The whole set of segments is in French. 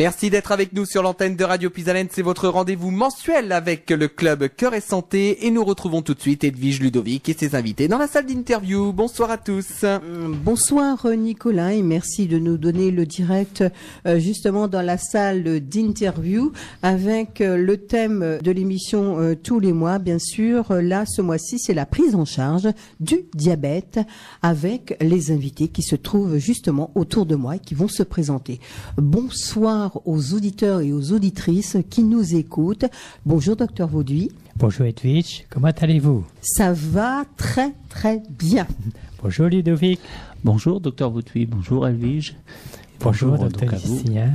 Merci d'être avec nous sur l'antenne de Radio Pisalène. C'est votre rendez-vous mensuel avec le club Cœur et Santé. Et nous retrouvons tout de suite Edwige Ludovic et ses invités dans la salle d'interview. Bonsoir à tous. Bonsoir Nicolas et merci de nous donner le direct justement dans la salle d'interview avec le thème de l'émission tous les mois. Bien sûr, là ce mois-ci c'est la prise en charge du diabète avec les invités qui se trouvent justement autour de moi et qui vont se présenter. Bonsoir aux auditeurs et aux auditrices qui nous écoutent. Bonjour Docteur Vauduit. Bonjour Edwige, comment allez-vous? Ça va très très bien. Bonjour Ludovic. Bonjour Docteur Vauduit, bonjour Edwige. Bonjour Docteur Lucien.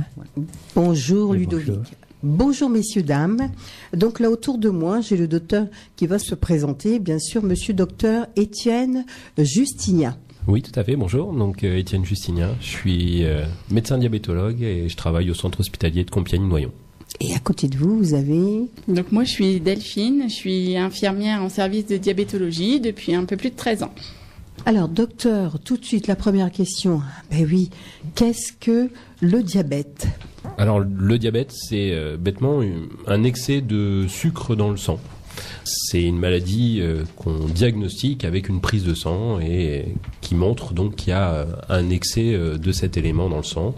Bonjour Et Ludovic. bonjour. Bonjour messieurs, dames. Donc là autour de moi, j'ai le docteur qui va se présenter, bien sûr, monsieur docteur Étienne Justinien. Oui, tout à fait. Bonjour. Donc, Étienne Justinien. Je suis médecin diabétologue et je travaille au centre hospitalier de Compiègne-Noyon. Et à côté de vous, vous avez... Donc moi, je suis Delphine. Je suis infirmière en service de diabétologie depuis un peu plus de 13 ans. Alors, docteur, tout de suite, la première question. Ben oui, qu'est-ce que le diabète? Alors, le diabète, c'est bêtement un excès de sucre dans le sang. C'est une maladie qu'on diagnostique avec une prise de sang et qui montre donc qu'il y a un excès de cet élément dans le sang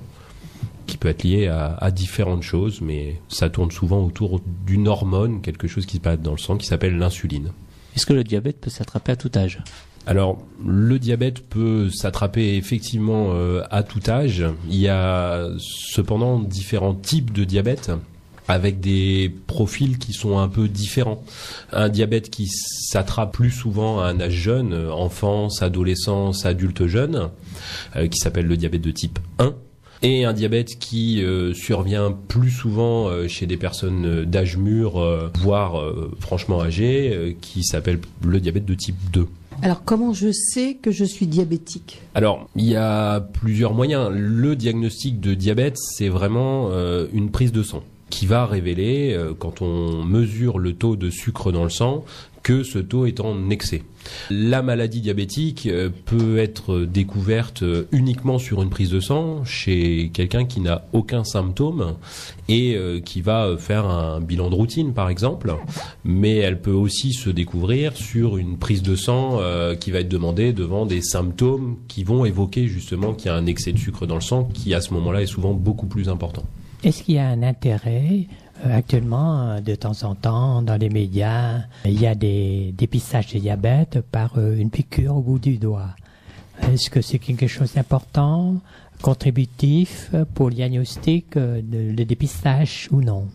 qui peut être lié à différentes choses, mais ça tourne souvent autour d'une hormone, quelque chose qui se passe dans le sang qui s'appelle l'insuline. Est-ce que le diabète peut s'attraper à tout âge? Alors, le diabète peut s'attraper effectivement à tout âge. Il y a cependant différents types de diabète, avec des profils qui sont un peu différents. Un diabète qui s'attrape plus souvent à un âge jeune, enfance, adolescence, adulte jeune, qui s'appelle le diabète de type 1. Et un diabète qui survient plus souvent chez des personnes d'âge mûr, voire franchement âgées, qui s'appelle le diabète de type 2. Alors, comment je sais que je suis diabétique? Alors, il y a plusieurs moyens. Le diagnostic de diabète, c'est vraiment une prise de sang qui va révéler, quand on mesure le taux de sucre dans le sang, que ce taux est en excès. La maladie diabétique peut être découverte uniquement sur une prise de sang chez quelqu'un qui n'a aucun symptôme et qui va faire un bilan de routine par exemple, mais elle peut aussi se découvrir sur une prise de sang qui va être demandée devant des symptômes qui vont évoquer justement qu'il y a un excès de sucre dans le sang qui à ce moment-là est souvent beaucoup plus important. Est-ce qu'il y a un intérêt actuellement, de temps en temps, dans les médias, il y a des dépistages de diabète par une piqûre au bout du doigt. Est-ce que c'est quelque chose d'important, contributif pour le diagnostic, le dépistage ou non?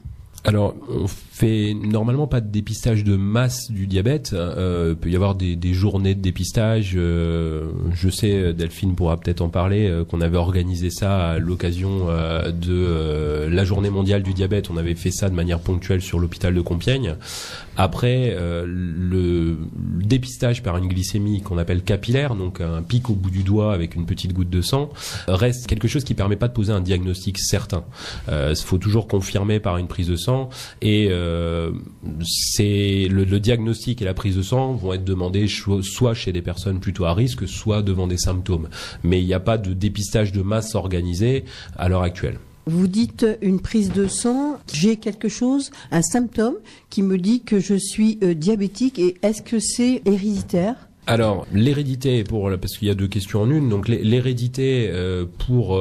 Alors, on fait normalement pas de dépistage de masse du diabète. Il peut y avoir des journées de dépistage. Je sais, Delphine pourra peut-être en parler, qu'on avait organisé ça à l'occasion de la journée mondiale du diabète. On avait fait ça de manière ponctuelle sur l'hôpital de Compiègne. Après, le dépistage par une glycémie qu'on appelle capillaire, donc un pic au bout du doigt avec une petite goutte de sang, reste quelque chose qui permet pas de poser un diagnostic certain. Il faut toujours confirmer par une prise de sang. Et c'est le diagnostic et la prise de sang vont être demandés soit chez des personnes plutôt à risque, soit devant des symptômes. Mais il n'y a pas de dépistage de masse organisé à l'heure actuelle. Vous dites une prise de sang, j'ai quelque chose, un symptôme qui me dit que je suis diabétique et est-ce que c'est héréditaire? Alors, l'hérédité, parce qu'il y a deux questions en une, donc l'hérédité pour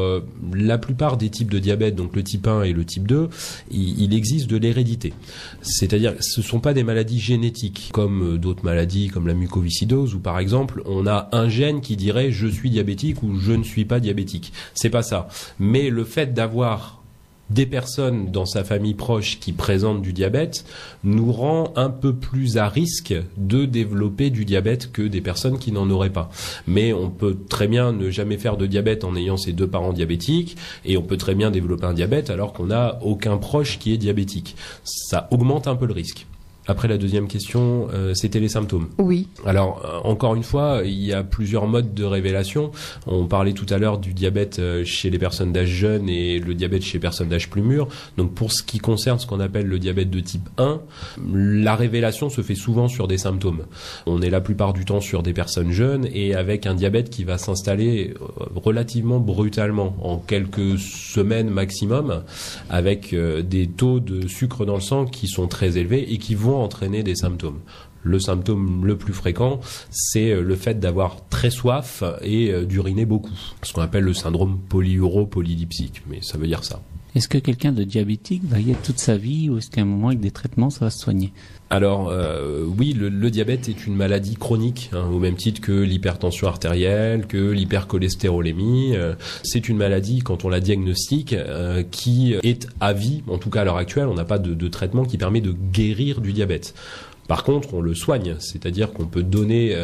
la plupart des types de diabète, donc le type 1 et le type 2, il existe de l'hérédité. C'est-à-dire que ce ne sont pas des maladies génétiques, comme d'autres maladies, comme la mucoviscidose, où par exemple, on a un gène qui dirait « je suis diabétique » ou « je ne suis pas diabétique ». C'est pas ça. Mais le fait d'avoir des personnes dans sa famille proche qui présentent du diabète nous rend un peu plus à risque de développer du diabète que des personnes qui n'en auraient pas. Mais on peut très bien ne jamais faire de diabète en ayant ses deux parents diabétiques et on peut très bien développer un diabète alors qu'on n'a aucun proche qui est diabétique. Ça augmente un peu le risque. Après la deuxième question, c'était les symptômes. Oui. Alors, encore une fois, il y a plusieurs modes de révélation. On parlait tout à l'heure du diabète chez les personnes d'âge jeune et le diabète chez les personnes d'âge plus mûr. Donc, pour ce qui concerne ce qu'on appelle le diabète de type 1, la révélation se fait souvent sur des symptômes. On est la plupart du temps sur des personnes jeunes et avec un diabète qui va s'installer relativement brutalement, en quelques semaines maximum, avec des taux de sucre dans le sang qui sont très élevés et qui vont entraîner des symptômes. Le symptôme le plus fréquent, c'est le fait d'avoir très soif et d'uriner beaucoup. Ce qu'on appelle le syndrome polyuro-polylipsique, mais ça veut dire ça. Est-ce que quelqu'un de diabétique va y être toute sa vie ou est-ce qu'à un moment avec des traitements ça va se soigner? Alors oui, le diabète est une maladie chronique, au même titre que l'hypertension artérielle, que l'hypercholestérolémie. C'est une maladie, quand on la diagnostique, qui est à vie. En tout cas, à l'heure actuelle, on n'a pas de traitement qui permet de guérir du diabète. Par contre, on le soigne, c'est-à-dire qu'on peut donner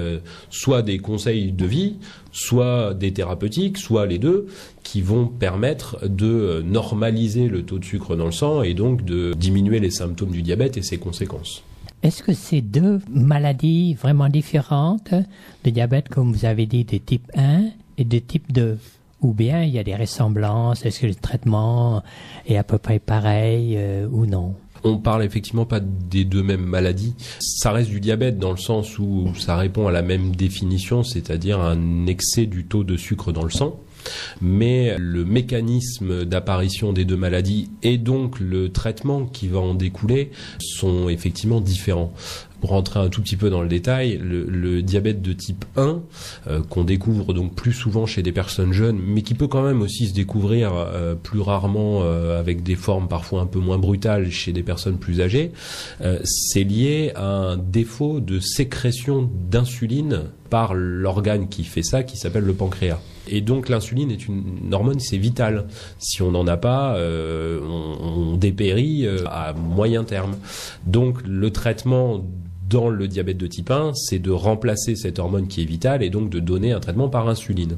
soit des conseils de vie, soit des thérapeutiques, soit les deux, qui vont permettre de normaliser le taux de sucre dans le sang et donc de diminuer les symptômes du diabète et ses conséquences. Est-ce que c'est deux maladies vraiment différentes, le diabète, comme vous avez dit, de type 1 et de type 2? Ou bien il y a des ressemblances? Est-ce que le traitement est à peu près pareil ou non? On parle effectivement pas des deux mêmes maladies. Ça reste du diabète dans le sens où ça répond à la même définition, c'est-à-dire un excès du taux de sucre dans le sang. Mais le mécanisme d'apparition des deux maladies et donc le traitement qui va en découler sont effectivement différents. Pour rentrer un tout petit peu dans le détail, le diabète de type 1, qu'on découvre donc plus souvent chez des personnes jeunes, mais qui peut quand même aussi se découvrir plus rarement avec des formes parfois un peu moins brutales chez des personnes plus âgées, c'est lié à un défaut de sécrétion d'insuline par l'organe qui fait ça, qui s'appelle le pancréas. Et donc l'insuline est une hormone, c'est vital. Si on n'en a pas, on dépérit à moyen terme. Donc le traitement dans le diabète de type 1, c'est de remplacer cette hormone qui est vitale et donc de donner un traitement par insuline.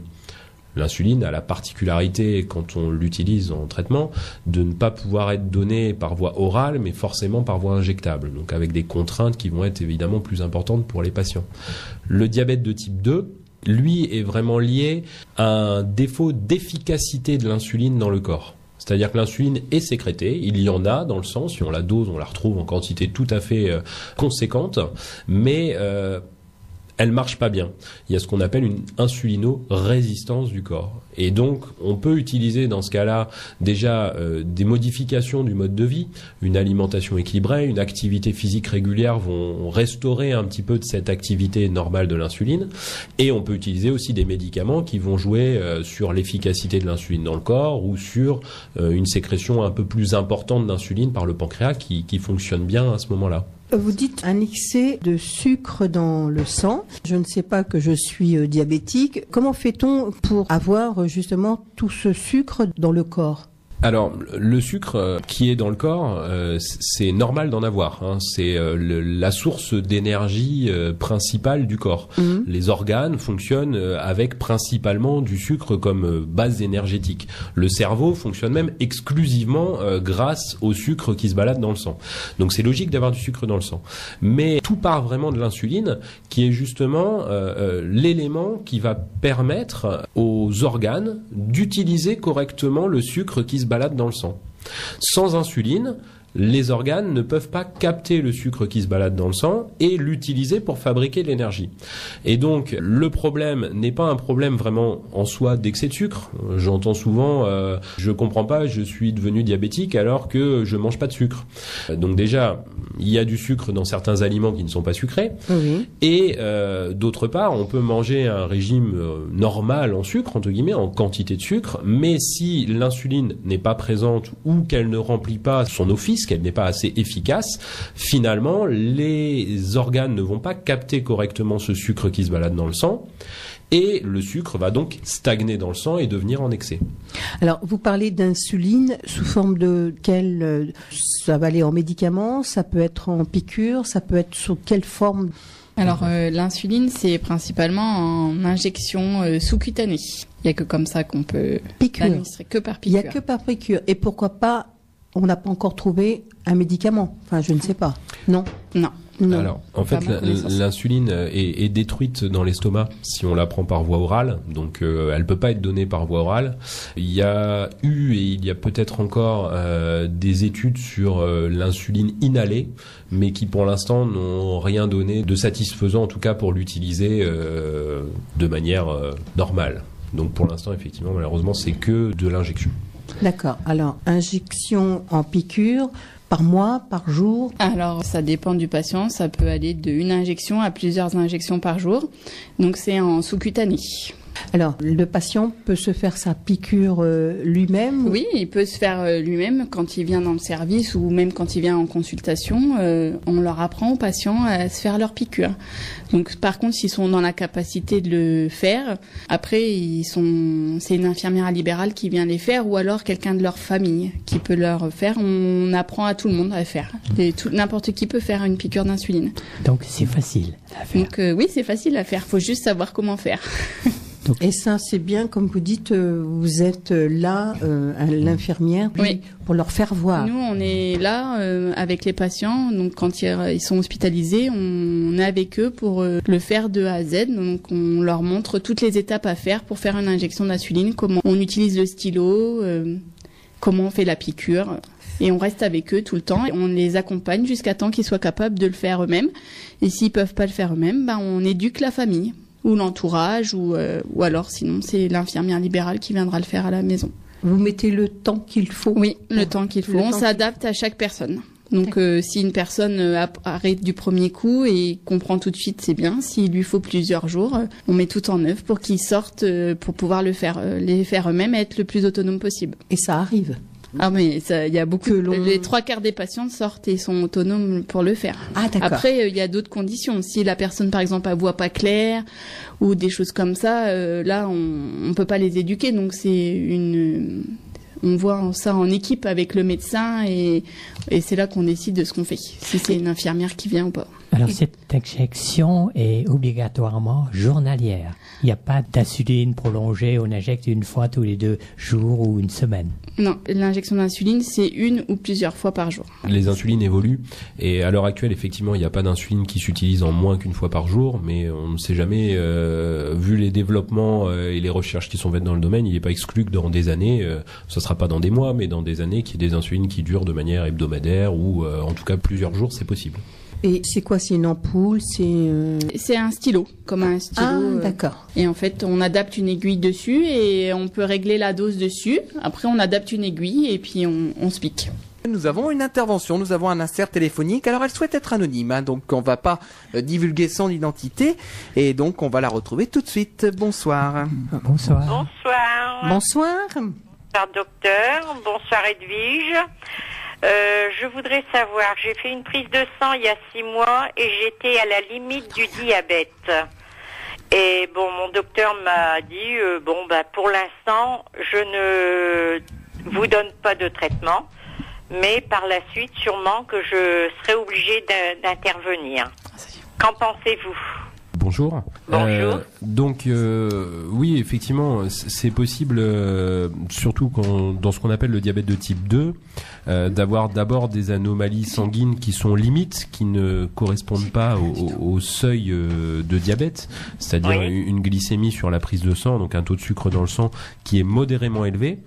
L'insuline a la particularité, quand on l'utilise en traitement, de ne pas pouvoir être donnée par voie orale, mais forcément par voie injectable, donc avec des contraintes qui vont être évidemment plus importantes pour les patients. Le diabète de type 2, lui, est vraiment lié à un défaut d'efficacité de l'insuline dans le corps. C'est-à-dire que l'insuline est sécrétée, il y en a dans le sang, si on la dose, on la retrouve en quantité tout à fait conséquente, mais elle marche pas bien. Il y a ce qu'on appelle une insulino-résistance du corps. Et donc, on peut utiliser dans ce cas-là déjà des modifications du mode de vie, une alimentation équilibrée, une activité physique régulière vont restaurer un petit peu de cette activité normale de l'insuline. Et on peut utiliser aussi des médicaments qui vont jouer sur l'efficacité de l'insuline dans le corps ou sur une sécrétion un peu plus importante d'insuline par le pancréas qui fonctionne bien à ce moment-là. Vous dites un excès de sucre dans le sang. Je ne sais pas que je suis diabétique. Comment fait-on pour avoir justement tout ce sucre dans le corps ? Alors, le sucre qui est dans le corps, c'est normal d'en avoir. C'est la source d'énergie principale du corps. Mmh. Les organes fonctionnent avec principalement du sucre comme base énergétique. Le cerveau fonctionne même exclusivement grâce au sucre qui se balade dans le sang. Donc c'est logique d'avoir du sucre dans le sang. Mais tout part vraiment de l'insuline, qui est justement l'élément qui va permettre aux organes d'utiliser correctement le sucre qui se balade dans le sang. Sans insuline, les organes ne peuvent pas capter le sucre qui se balade dans le sang et l'utiliser pour fabriquer de l'énergie. Et donc, le problème n'est pas un problème vraiment en soi d'excès de sucre. J'entends souvent, je comprends pas, je suis devenu diabétique alors que je mange pas de sucre. Donc déjà, il y a du sucre dans certains aliments qui ne sont pas sucrés. Oui. Et d'autre part, on peut manger un régime normal en sucre, entre guillemets, en quantité de sucre, mais si l'insuline n'est pas présente ou qu'elle ne remplit pas son office, qu'elle n'est pas assez efficace, finalement, les organes ne vont pas capter correctement ce sucre qui se balade dans le sang. Et le sucre va donc stagner dans le sang et devenir en excès. Alors, vous parlez d'insuline sous forme de quelle... Ça va aller en médicaments, ça peut être en piqûre, ça peut être sous quelle forme? Alors, l'insuline, c'est principalement en injection sous-cutanée. Il n'y a que comme ça qu'on peut l'administrer, que par piqûre. Il n'y a que par piqûre. Et pourquoi pas on n'a pas encore trouvé un médicament. Enfin, je ne sais pas. Non. Non. Non. Alors, en fait, l'insuline est détruite dans l'estomac si on la prend par voie orale. Donc, elle peut pas être donnée par voie orale. Il y a eu et il y a peut-être encore des études sur l'insuline inhalée, mais qui pour l'instant n'ont rien donné de satisfaisant, en tout cas pour l'utiliser de manière normale. Donc, pour l'instant, effectivement, malheureusement, c'est que de l'injection. D'accord. Alors, injection en piqûre par mois, par jour? Alors, ça dépend du patient. Ça peut aller d'une injection à plusieurs injections par jour. Donc, c'est en sous-cutané. Alors, le patient peut se faire sa piqûre lui-même? Oui, il peut se faire lui-même quand il vient dans le service ou même quand il vient en consultation. On leur apprend aux patients à se faire leur piqûre. Donc, par contre, s'ils sont dans la capacité de le faire, après, c'est une infirmière libérale qui vient les faire ou alors quelqu'un de leur famille qui peut leur faire. On apprend à tout le monde à le faire. N'importe qui peut faire une piqûre d'insuline. Donc c'est facile à faire. Donc oui, c'est facile à faire. Faut juste savoir comment faire. Et ça, c'est bien, comme vous dites, vous êtes là, à l'infirmière, Oui. pour leur faire voir. Nous, on est là avec les patients. Donc, quand ils sont hospitalisés, on est avec eux pour le faire de A à Z. Donc, on leur montre toutes les étapes à faire pour faire une injection d'insuline, comment on utilise le stylo, comment on fait la piqûre. Et on reste avec eux tout le temps. Et on les accompagne jusqu'à temps qu'ils soient capables de le faire eux-mêmes. Et s'ils peuvent pas le faire eux-mêmes, on éduque la famille ou l'entourage, ou alors sinon c'est l'infirmière libérale qui viendra le faire à la maison. Vous mettez le temps qu'il faut? Oui, le temps qu'il faut. On s'adapte à chaque personne. Donc si une personne arrête du premier coup et comprend tout de suite, c'est bien. S'il lui faut plusieurs jours, on met tout en œuvre pour qu'ils sortent, pour pouvoir les faire eux-mêmes et être le plus autonome possible. Et ça arrive? Ah mais il y a beaucoup. Les 3/4 des patients sortent et sont autonomes pour le faire. Ah d'accord. Après il y a d'autres conditions. Si la personne par exemple a voix pas claire ou des choses comme ça, là on peut pas les éduquer. Donc on voit ça en équipe avec le médecin et c'est là qu'on décide de ce qu'on fait. Si c'est une infirmière qui vient ou pas. Alors cette injection est obligatoirement journalière. Il n'y a pas d'insuline prolongée, on injecte une fois tous les 2 jours ou une semaine. Non, l'injection d'insuline, c'est une ou plusieurs fois par jour. Les insulines évoluent et à l'heure actuelle, effectivement, il n'y a pas d'insuline qui s'utilise en moins qu'une fois par jour, mais on ne sait jamais, vu les développements et les recherches qui sont faites dans le domaine, il n'est pas exclu que dans des années, ce ne sera pas dans des mois, mais dans des années, qu'il y ait des insulines qui durent de manière hebdomadaire ou en tout cas plusieurs jours, c'est possible. Et c'est quoi? C'est une ampoule? C'est un stylo, comme un stylo. Ah, d'accord. Et en fait, on adapte une aiguille dessus et on peut régler la dose dessus. Après, on adapte une aiguille et puis on se pique. Nous avons une intervention, nous avons un insert téléphonique. Alors elle souhaite être anonyme, donc on va pas divulguer son identité. Et donc on va la retrouver tout de suite. Bonsoir. Bonsoir. Bonsoir. Bonsoir. Bonsoir docteur. Bonsoir Edwige. Je voudrais savoir, j'ai fait une prise de sang il y a 6 mois et j'étais à la limite du diabète. Et bon, mon docteur m'a dit, pour l'instant, je ne vous donne pas de traitement, mais par la suite, sûrement que je serai obligée d'intervenir. Qu'en pensez-vous ? Bonjour. Bonjour. Donc oui, effectivement, c'est possible, surtout dans ce qu'on appelle le diabète de type 2, d'avoir d'abord des anomalies sanguines qui sont limites, qui ne correspondent pas au seuil de diabète, c'est-à-dire une glycémie sur la prise de sang, donc un taux de sucre dans le sang qui est modérément élevé,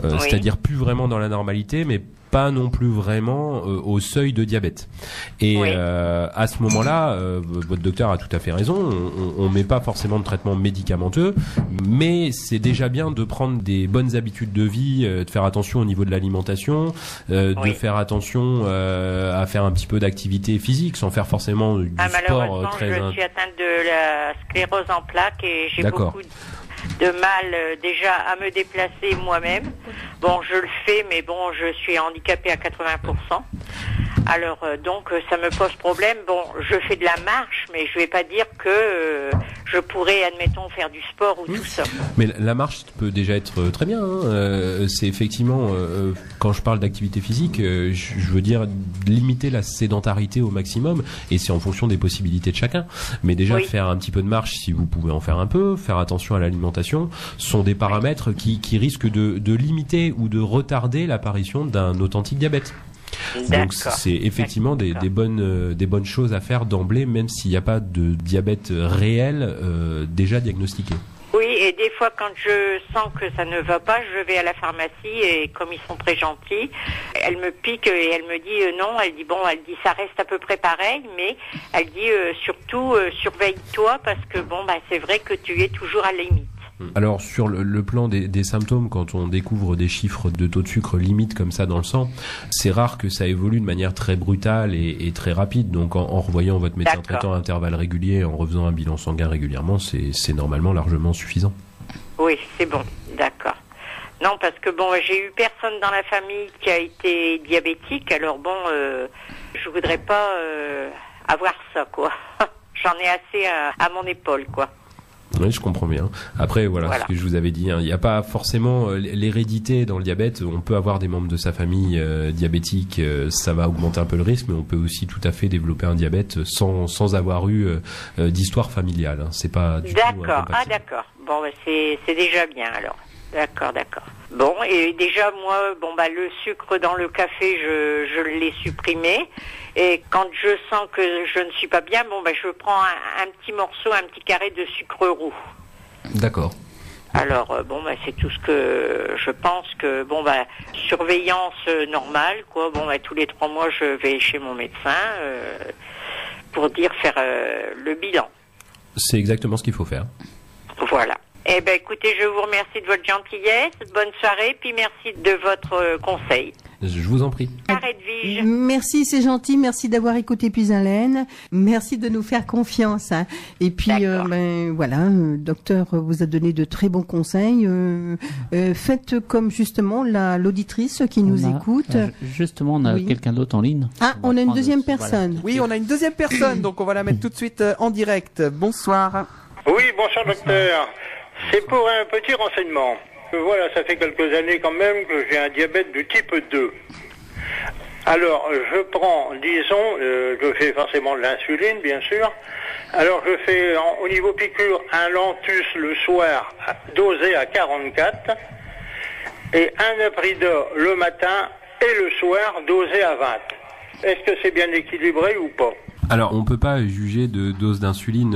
c'est-à-dire plus vraiment dans la normalité, mais pas non plus vraiment au seuil de diabète. Et à ce moment-là, votre docteur a tout à fait raison, on met pas forcément de traitement médicamenteux, mais c'est déjà bien de prendre des bonnes habitudes de vie, de faire attention au niveau de l'alimentation, de faire attention à faire un petit peu d'activité physique sans faire forcément du sport très... Malheureusement, je suis atteinte de la sclérose en plaques et j'ai beaucoup de mal déjà à me déplacer moi-même. Bon, je le fais, mais bon, je suis handicapée à 80%. Alors donc ça me pose problème. Bon, je fais de la marche, mais je vais pas dire que je pourrais, admettons, faire du sport ou tout ça. Mais la marche peut déjà être très bien. Hein. C'est effectivement, quand je parle d'activité physique, je veux dire limiter la sédentarité au maximum, et c'est en fonction des possibilités de chacun. Mais déjà faire un petit peu de marche, si vous pouvez en faire un peu, faire attention à l'alimentation, sont des paramètres qui risquent de limiter ou de retarder l'apparition d'un authentique diabète. Donc c'est effectivement des bonnes choses à faire d'emblée, même s'il n'y a pas de diabète réel déjà diagnostiqué. Oui, et des fois quand je sens que ça ne va pas, je vais à la pharmacie et comme ils sont très gentils, elle me pique et elle me dit non, elle dit ça reste à peu près pareil, mais elle dit surtout surveille-toi parce que c'est vrai que tu es toujours à la limite. Alors sur le plan des symptômes, quand on découvre des chiffres de taux de sucre limite comme ça dans le sang, c'est rare que ça évolue de manière très brutale et très rapide. Donc en revoyant votre médecin traitant à intervalles réguliers, en refaisant un bilan sanguin régulièrement, c'est normalement largement suffisant. Oui, c'est bon, d'accord. Non, parce que j'ai eu personne dans la famille qui a été diabétique, alors je voudrais pas avoir ça, quoi. J'en ai assez à mon épaule, quoi. Oui, je comprends bien. Après, voilà ce que je vous avais dit. Il n'y a pas forcément l'hérédité dans le diabète. On peut avoir des membres de sa famille diabétiques, ça va augmenter un peu le risque, mais on peut aussi tout à fait développer un diabète sans avoir eu d'histoire familiale. Hein. C'est pas du tout incompatible. Ah d'accord. Bon, c'est déjà bien alors. D'accord. Bon, et déjà moi, le sucre dans le café, je l'ai supprimé. Et quand je sens que je ne suis pas bien, je prends un petit morceau, un petit carré de sucre roux. D'accord. Alors c'est tout ce que je pense que surveillance normale, quoi. Tous les 3 mois, je vais chez mon médecin pour faire le bilan. C'est exactement ce qu'il faut faire. Voilà. Eh ben, écoutez, je vous remercie de votre gentillesse, bonne soirée, puis merci de votre conseil. Je vous en prie. Edwige. Merci, c'est gentil. Merci d'avoir écouté Puisalène. Merci de nous faire confiance. Hein. Et puis, docteur vous a donné de très bons conseils. Faites comme justement l'auditrice qui nous écoute. Justement, on a quelqu'un d'autre en ligne. Ah, on a une deuxième personne. Voilà. Oui, on a une deuxième personne, donc on va la mettre tout de suite en direct. Bonsoir. Oui, bonsoir docteur. C'est pour un petit renseignement. Voilà, ça fait quelques années quand même que j'ai un diabète du type 2. Alors, je prends, je fais forcément de l'insuline, bien sûr. Alors, je fais au niveau piqûre un Lantus le soir, dosé à 44, et un Aprida le matin et le soir, dosé à 20. Est-ce que c'est bien équilibré ou pas ? Alors, on peut pas juger de doses d'insuline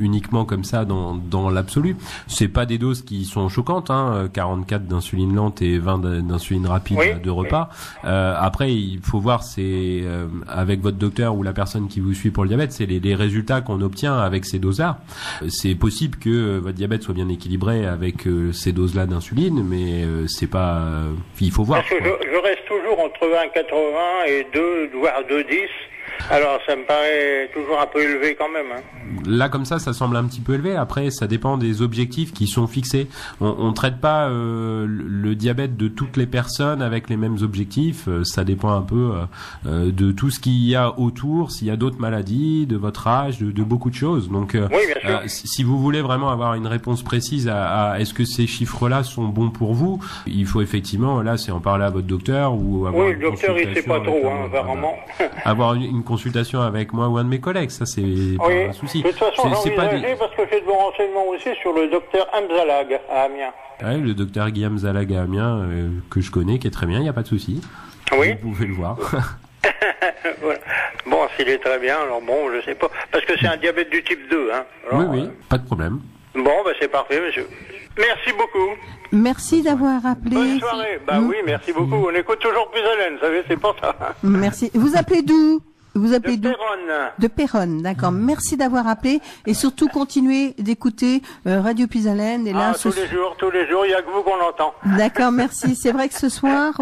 uniquement comme ça dans l'absolu. C'est pas des doses qui sont choquantes, 44 d'insuline lente et 20 d'insuline rapide de repas. Après, il faut voir, c'est avec votre docteur ou la personne qui vous suit pour le diabète, c'est les résultats qu'on obtient avec ces doses-là. C'est possible que votre diabète soit bien équilibré avec ces doses-là d'insuline, mais c'est pas. Il faut voir. Parce que je reste toujours entre 1,80 et 2, voire 2,10. Alors, ça me paraît toujours un peu élevé quand même. Là, comme ça semble un petit peu élevé. Après, ça dépend des objectifs qui sont fixés. On traite pas le diabète de toutes les personnes avec les mêmes objectifs. Ça dépend un peu de tout ce qu'il y a autour, s'il y a d'autres maladies, de votre âge, de beaucoup de choses. Donc, si vous voulez vraiment avoir une réponse précise à est-ce que ces chiffres-là sont bons pour vous, il faut effectivement, là, c'est en parler à votre docteur ou avoir le docteur, il sait pas trop, apparemment. Avoir une consultation avec moi ou un de mes collègues, ça c'est pas un souci. De toute façon, j'envisageais parce que j'ai de vos renseignements aussi sur le docteur Hamzalag à Amiens. Ouais, le docteur Guillaume Zalag à Amiens, que je connais, qui est très bien, il n'y a pas de souci. Oui. Vous pouvez le voir. Voilà. Bon, s'il est très bien, alors je sais pas. Parce que c'est un diabète du type 2, Alors, oui, pas de problème. Bon, c'est parfait, monsieur. Merci beaucoup. Merci d'avoir appelé. Bonne soirée. Oui, merci beaucoup. On écoute toujours Puisalène, vous savez, c'est pour ça. Merci. Vous appelez d'où ? De Péronne. De Péronne, d'accord. Merci d'avoir appelé et surtout continuez d'écouter Radio Puisalène. Et là, tous les jours, il y a que vous qu'on entend. D'accord, merci. C'est vrai que ce soir,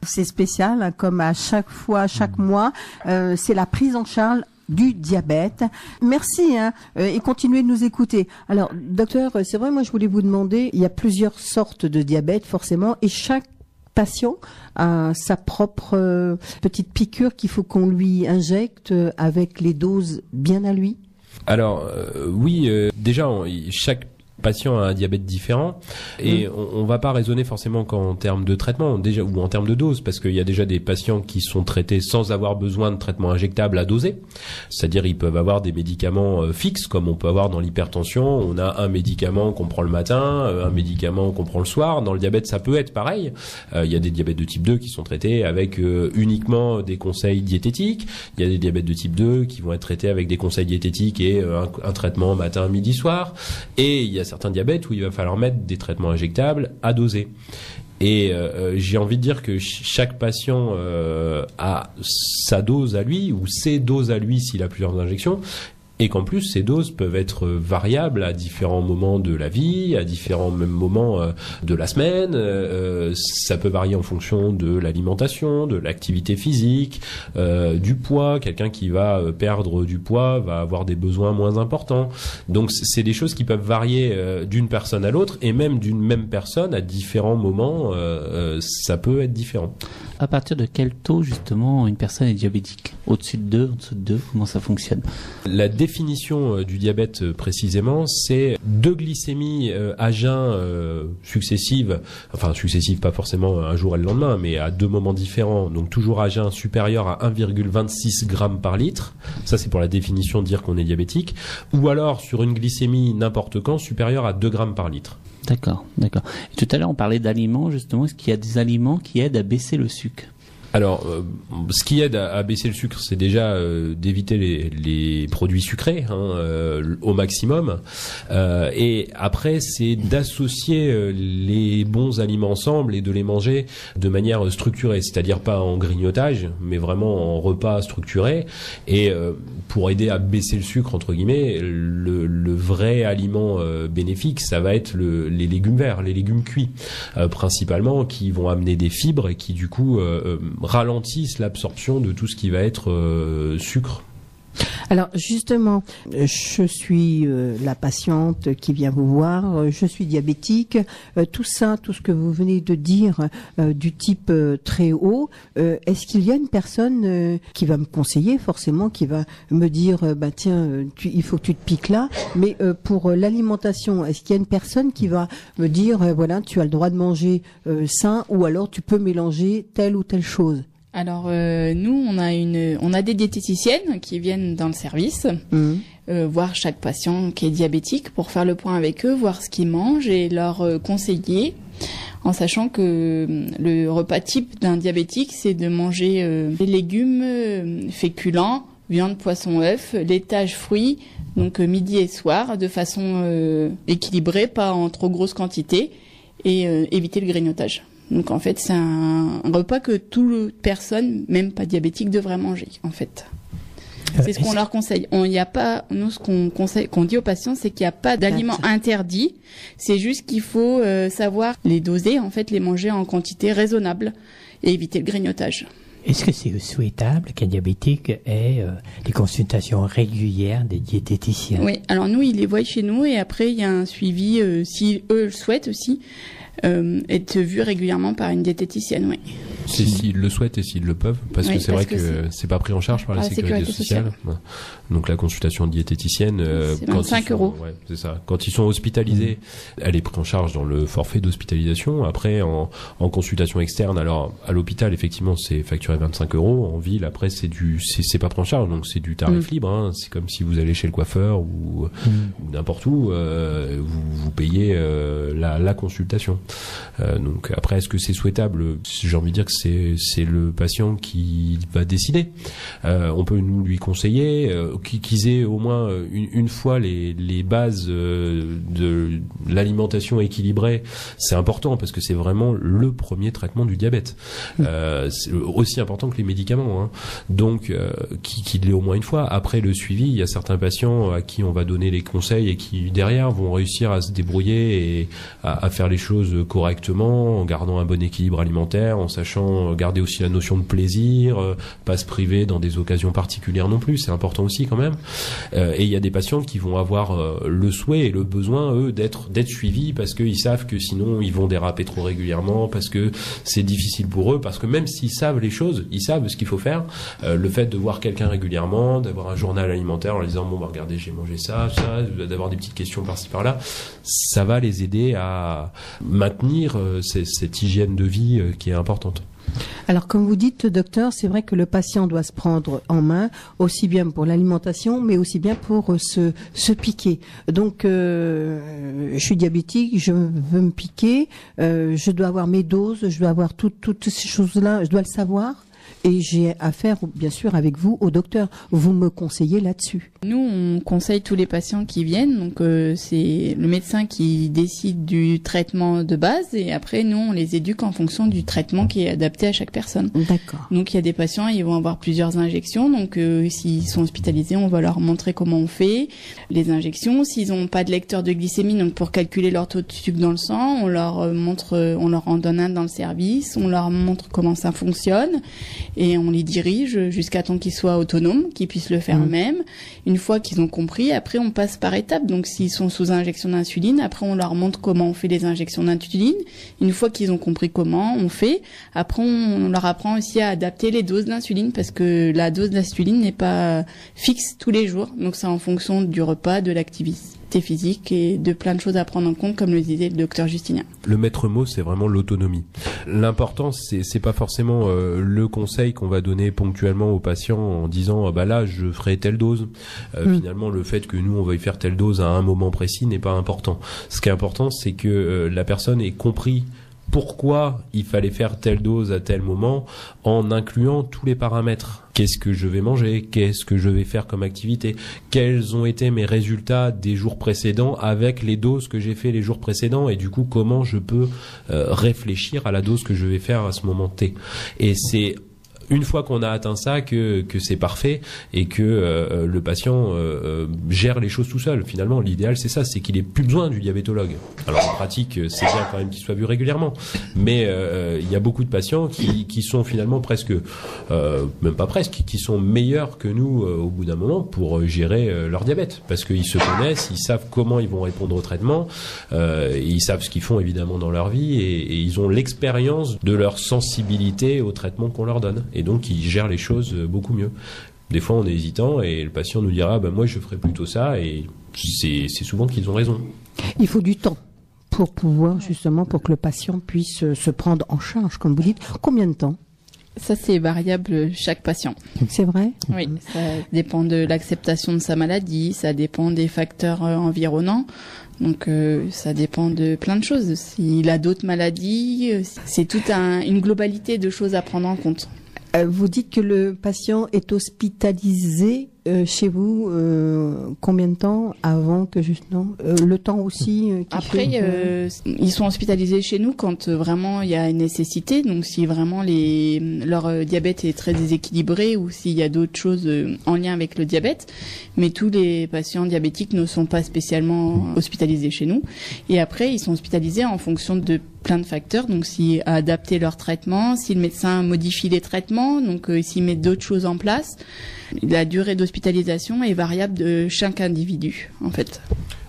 c'est spécial, comme à chaque fois, chaque mois, c'est la prise en charge du diabète. Merci, et continuez de nous écouter. Alors, docteur, c'est vrai, moi je voulais vous demander, il y a plusieurs sortes de diabète, forcément, et chaque patient a sa propre petite piqûre qu'il faut qu'on lui injecte avec les doses bien à lui? Alors oui, déjà chaque patient a un diabète différent et on va pas raisonner forcément qu'en termes de traitement déjà ou en termes de dose, parce qu'il y a déjà des patients qui sont traités sans avoir besoin de traitement injectable à doser, c'est-à-dire ils peuvent avoir des médicaments fixes comme on peut avoir dans l'hypertension. On a un médicament qu'on prend le matin, un médicament qu'on prend le soir. Dans le diabète ça peut être pareil. Il y a des diabètes de type 2 qui sont traités avec uniquement des conseils diététiques. Il y a des diabètes de type 2 qui vont être traités avec des conseils diététiques et un traitement matin, midi, soir. Et il y a certains diabètes où il va falloir mettre des traitements injectables à doser. Et j'ai envie de dire que chaque patient a sa dose à lui ou ses doses à lui s'il a plusieurs injections. Et qu'en plus, ces doses peuvent être variables à différents moments de la vie, à différents même moments de la semaine. Ça peut varier en fonction de l'alimentation, de l'activité physique, du poids. Quelqu'un qui va perdre du poids va avoir des besoins moins importants. Donc, c'est des choses qui peuvent varier d'une personne à l'autre et même d'une même personne à différents moments. Ça peut être différent. À partir de quel taux, justement, une personne est diabétique? Au-dessus de 2, en dessous de 2, comment ça fonctionne? La définition du diabète précisément, c'est 2 glycémies à jeun successives, enfin successives pas forcément un jour et le lendemain, mais à 2 moments différents, donc toujours à jeun supérieur à 1,26 grammes par litre. Ça c'est pour la définition de dire qu'on est diabétique. Ou alors sur une glycémie n'importe quand supérieure à 2 grammes par litre. D'accord, d'accord. Et tout à l'heure, on parlait d'aliments, justement. Est-ce qu'il y a des aliments qui aident à baisser le sucre? Alors, ce qui aide à baisser le sucre, c'est déjà d'éviter les produits sucrés au maximum. Et après, c'est d'associer les bons aliments ensemble et de les manger de manière structurée, c'est-à-dire pas en grignotage, mais vraiment en repas structurés. Et pour aider à baisser le sucre, entre guillemets, le vrai aliment bénéfique, ça va être les légumes verts, les légumes cuits, principalement, qui vont amener des fibres et qui, du coup, ralentissent l'absorption de tout ce qui va être sucre. Alors justement, je suis la patiente qui vient vous voir, je suis diabétique, tout ça, tout ce que vous venez de dire du type très haut, est-ce qu'il y a une personne qui va me conseiller forcément, qui va me dire bah tiens, il faut que tu te piques là, mais pour l'alimentation, est-ce qu'il y a une personne qui va me dire voilà, tu as le droit de manger sain ou alors tu peux mélanger telle ou telle chose? Alors nous on a des diététiciennes qui viennent dans le service voir chaque patient qui est diabétique pour faire le point avec eux, voir ce qu'ils mangent et leur conseiller, en sachant que le repas type d'un diabétique c'est de manger des légumes, féculents, viande, poisson, œufs, laitage, fruits, donc midi et soir de façon équilibrée, pas en trop grosse quantité, et éviter le grignotage. Donc en fait, c'est un repas que toute personne, même pas diabétique, devrait manger en fait. C'est ce qu'on leur conseille. Il n'y a pas, nous ce qu'on conseille, qu'on dit aux patients, c'est qu'il n'y a pas d'aliments interdits. C'est juste qu'il faut savoir les doser, en fait, les manger en quantité raisonnable et éviter le grignotage. Est-ce que c'est souhaitable qu'un diabétique ait des consultations régulières des diététiciens? Oui, alors nous, ils les voient chez nous et après, il y a un suivi, si eux le souhaitent aussi, être vu régulièrement par une diététicienne, oui. C'est s'ils le souhaitent et s'ils le peuvent, parce que c'est vrai que c'est pas pris en charge par la sécurité sociale. Donc la consultation diététicienne, c'est 25 €. Ouais, c'est ça. Quand ils sont hospitalisés, elle est prise en charge dans le forfait d'hospitalisation. Après, en consultation externe, alors à l'hôpital, effectivement, c'est facturé 25 €. En ville, après, c'est pas pris en charge, donc c'est du tarif libre. Hein. C'est comme si vous allez chez le coiffeur ou n'importe où, vous payez la consultation. Donc après, est-ce que c'est souhaitable? J'ai envie de dire que c'est le patient qui va décider. On peut lui conseiller qu'ils aient au moins une fois les bases de l'alimentation équilibrée. C'est important parce que c'est vraiment le premier traitement du diabète. C'est aussi important que les médicaments. Hein. Donc qu'il l'ait au moins une fois. Après le suivi, il y a certains patients à qui on va donner les conseils et qui derrière vont réussir à se débrouiller et à faire les choses choses correctement, en gardant un bon équilibre alimentaire, en sachant garder aussi la notion de plaisir, pas se priver dans des occasions particulières non plus, c'est important aussi quand même. Et il y a des patients qui vont avoir le souhait et le besoin, eux, d'être suivis parce qu'ils savent que sinon ils vont déraper trop régulièrement, parce que c'est difficile pour eux, parce que même s'ils savent les choses, ils savent ce qu'il faut faire, le fait de voir quelqu'un régulièrement, d'avoir un journal alimentaire en leur disant bon bah regardez j'ai mangé ça, d'avoir des petites questions par-ci par-là, ça va les aider à maintenir cette hygiène de vie qui est importante. Alors, comme vous dites, docteur, c'est vrai que le patient doit se prendre en main, aussi bien pour l'alimentation, mais aussi bien pour se piquer. Donc, je suis diabétique, je veux me piquer, je dois avoir mes doses, je dois avoir toutes ces choses-là, je dois le savoir. Et j'ai affaire, bien sûr, avec vous, au docteur. Vous me conseillez là-dessus. Nous, on conseille tous les patients qui viennent. Donc, c'est le médecin qui décide du traitement de base. Et après, nous, on les éduque en fonction du traitement qui est adapté à chaque personne. D'accord. Donc, il y a des patients, ils vont avoir plusieurs injections. Donc, s'ils sont hospitalisés, on va leur montrer comment on fait les injections. S'ils n'ont pas de lecteur de glycémie, donc pour calculer leur taux de sucre dans le sang, on leur montre, on leur en donne un dans le service. On leur montre comment ça fonctionne. Et on les dirige jusqu'à temps qu'ils soient autonomes, qu'ils puissent le faire eux-mêmes. Une fois qu'ils ont compris, après on passe par étapes. Donc s'ils sont sous injection d'insuline, après on leur montre comment on fait les injections d'insuline. Une fois qu'ils ont compris comment on fait, après on leur apprend aussi à adapter les doses d'insuline parce que la dose d'insuline n'est pas fixe tous les jours. Donc c'est en fonction du repas, de l'activité physique et de plein de choses à prendre en compte, comme le disait le docteur Justinien. Le maître mot, c'est vraiment l'autonomie. L'important, c'est pas forcément le conseil qu'on va donner ponctuellement aux patients en disant bah là je ferai telle dose. Finalement, le fait que nous on veuille faire telle dose à un moment précis n'est pas important. Ce qui est important, c'est que la personne ait compris pourquoi il fallait faire telle dose à tel moment en incluant tous les paramètres. Qu'est-ce que je vais manger? Qu'est-ce que je vais faire comme activité? Quels ont été mes résultats des jours précédents avec les doses que j'ai fait les jours précédents? Et du coup, comment je peux réfléchir à la dose que je vais faire à ce moment T? Et c'est une fois qu'on a atteint ça que c'est parfait et que le patient gère les choses tout seul. Finalement, l'idéal c'est ça, c'est qu'il ait plus besoin du diabétologue. Alors en pratique, c'est bien quand même qu'il soit vu régulièrement, mais il y a beaucoup de patients qui sont finalement presque, même pas presque, qui sont meilleurs que nous au bout d'un moment pour gérer leur diabète, parce qu'ils se connaissent, ils savent comment ils vont répondre au traitement, ils savent ce qu'ils font évidemment dans leur vie et ils ont l'expérience de leur sensibilité au traitement qu'on leur donne. Et donc, ils gèrent les choses beaucoup mieux. Des fois, on est hésitant et le patient nous dira bah, « moi, je ferai plutôt ça » et c'est souvent qu'ils ont raison. Il faut du temps pour pouvoir, justement, pour que le patient puisse se prendre en charge, comme vous dites. Combien de temps? Ça, c'est variable chaque patient. C'est vrai? Oui, ça dépend de l'acceptation de sa maladie, ça dépend des facteurs environnants. Donc ça dépend de plein de choses. S'il a d'autres maladies, c'est toute une globalité de choses à prendre en compte. Vous dites que le patient est hospitalisé chez vous combien de temps avant que justement le temps aussi après ils sont hospitalisés chez nous quand vraiment il y a une nécessité, donc si vraiment leur diabète est très déséquilibré ou s'il y a d'autres choses en lien avec le diabète, mais tous les patients diabétiques ne sont pas spécialement hospitalisés chez nous et après ils sont hospitalisés en fonction de plein de facteurs, donc si adapter leur traitement, si le médecin modifie les traitements, donc s'il met d'autres choses en place. La durée d'hospitalisation est variable de chaque individu, en fait.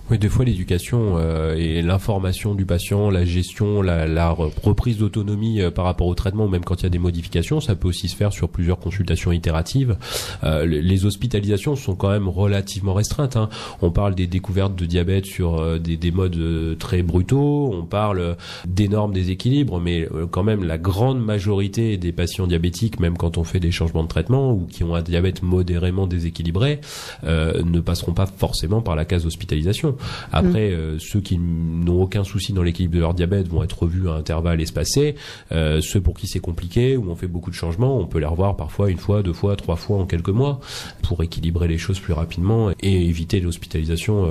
Oui, des fois l'éducation et l'information du patient, la gestion, la reprise d'autonomie par rapport au traitement, même quand il y a des modifications, ça peut aussi se faire sur plusieurs consultations itératives. Les hospitalisations sont quand même relativement restreintes. Hein. On parle des découvertes de diabète sur des modes très brutaux, on parle d'énormes déséquilibres, mais quand même la grande majorité des patients diabétiques, même quand on fait des changements de traitement ou qui ont un diabète modérément déséquilibré, ne passeront pas forcément par la case hospitalisation. Après, ceux qui n'ont aucun souci dans l'équilibre de leur diabète vont être revus à intervalles espacés. Ceux pour qui c'est compliqué, où on fait beaucoup de changements, on peut les revoir parfois une fois, deux fois, trois fois en quelques mois pour équilibrer les choses plus rapidement et éviter l'hospitalisation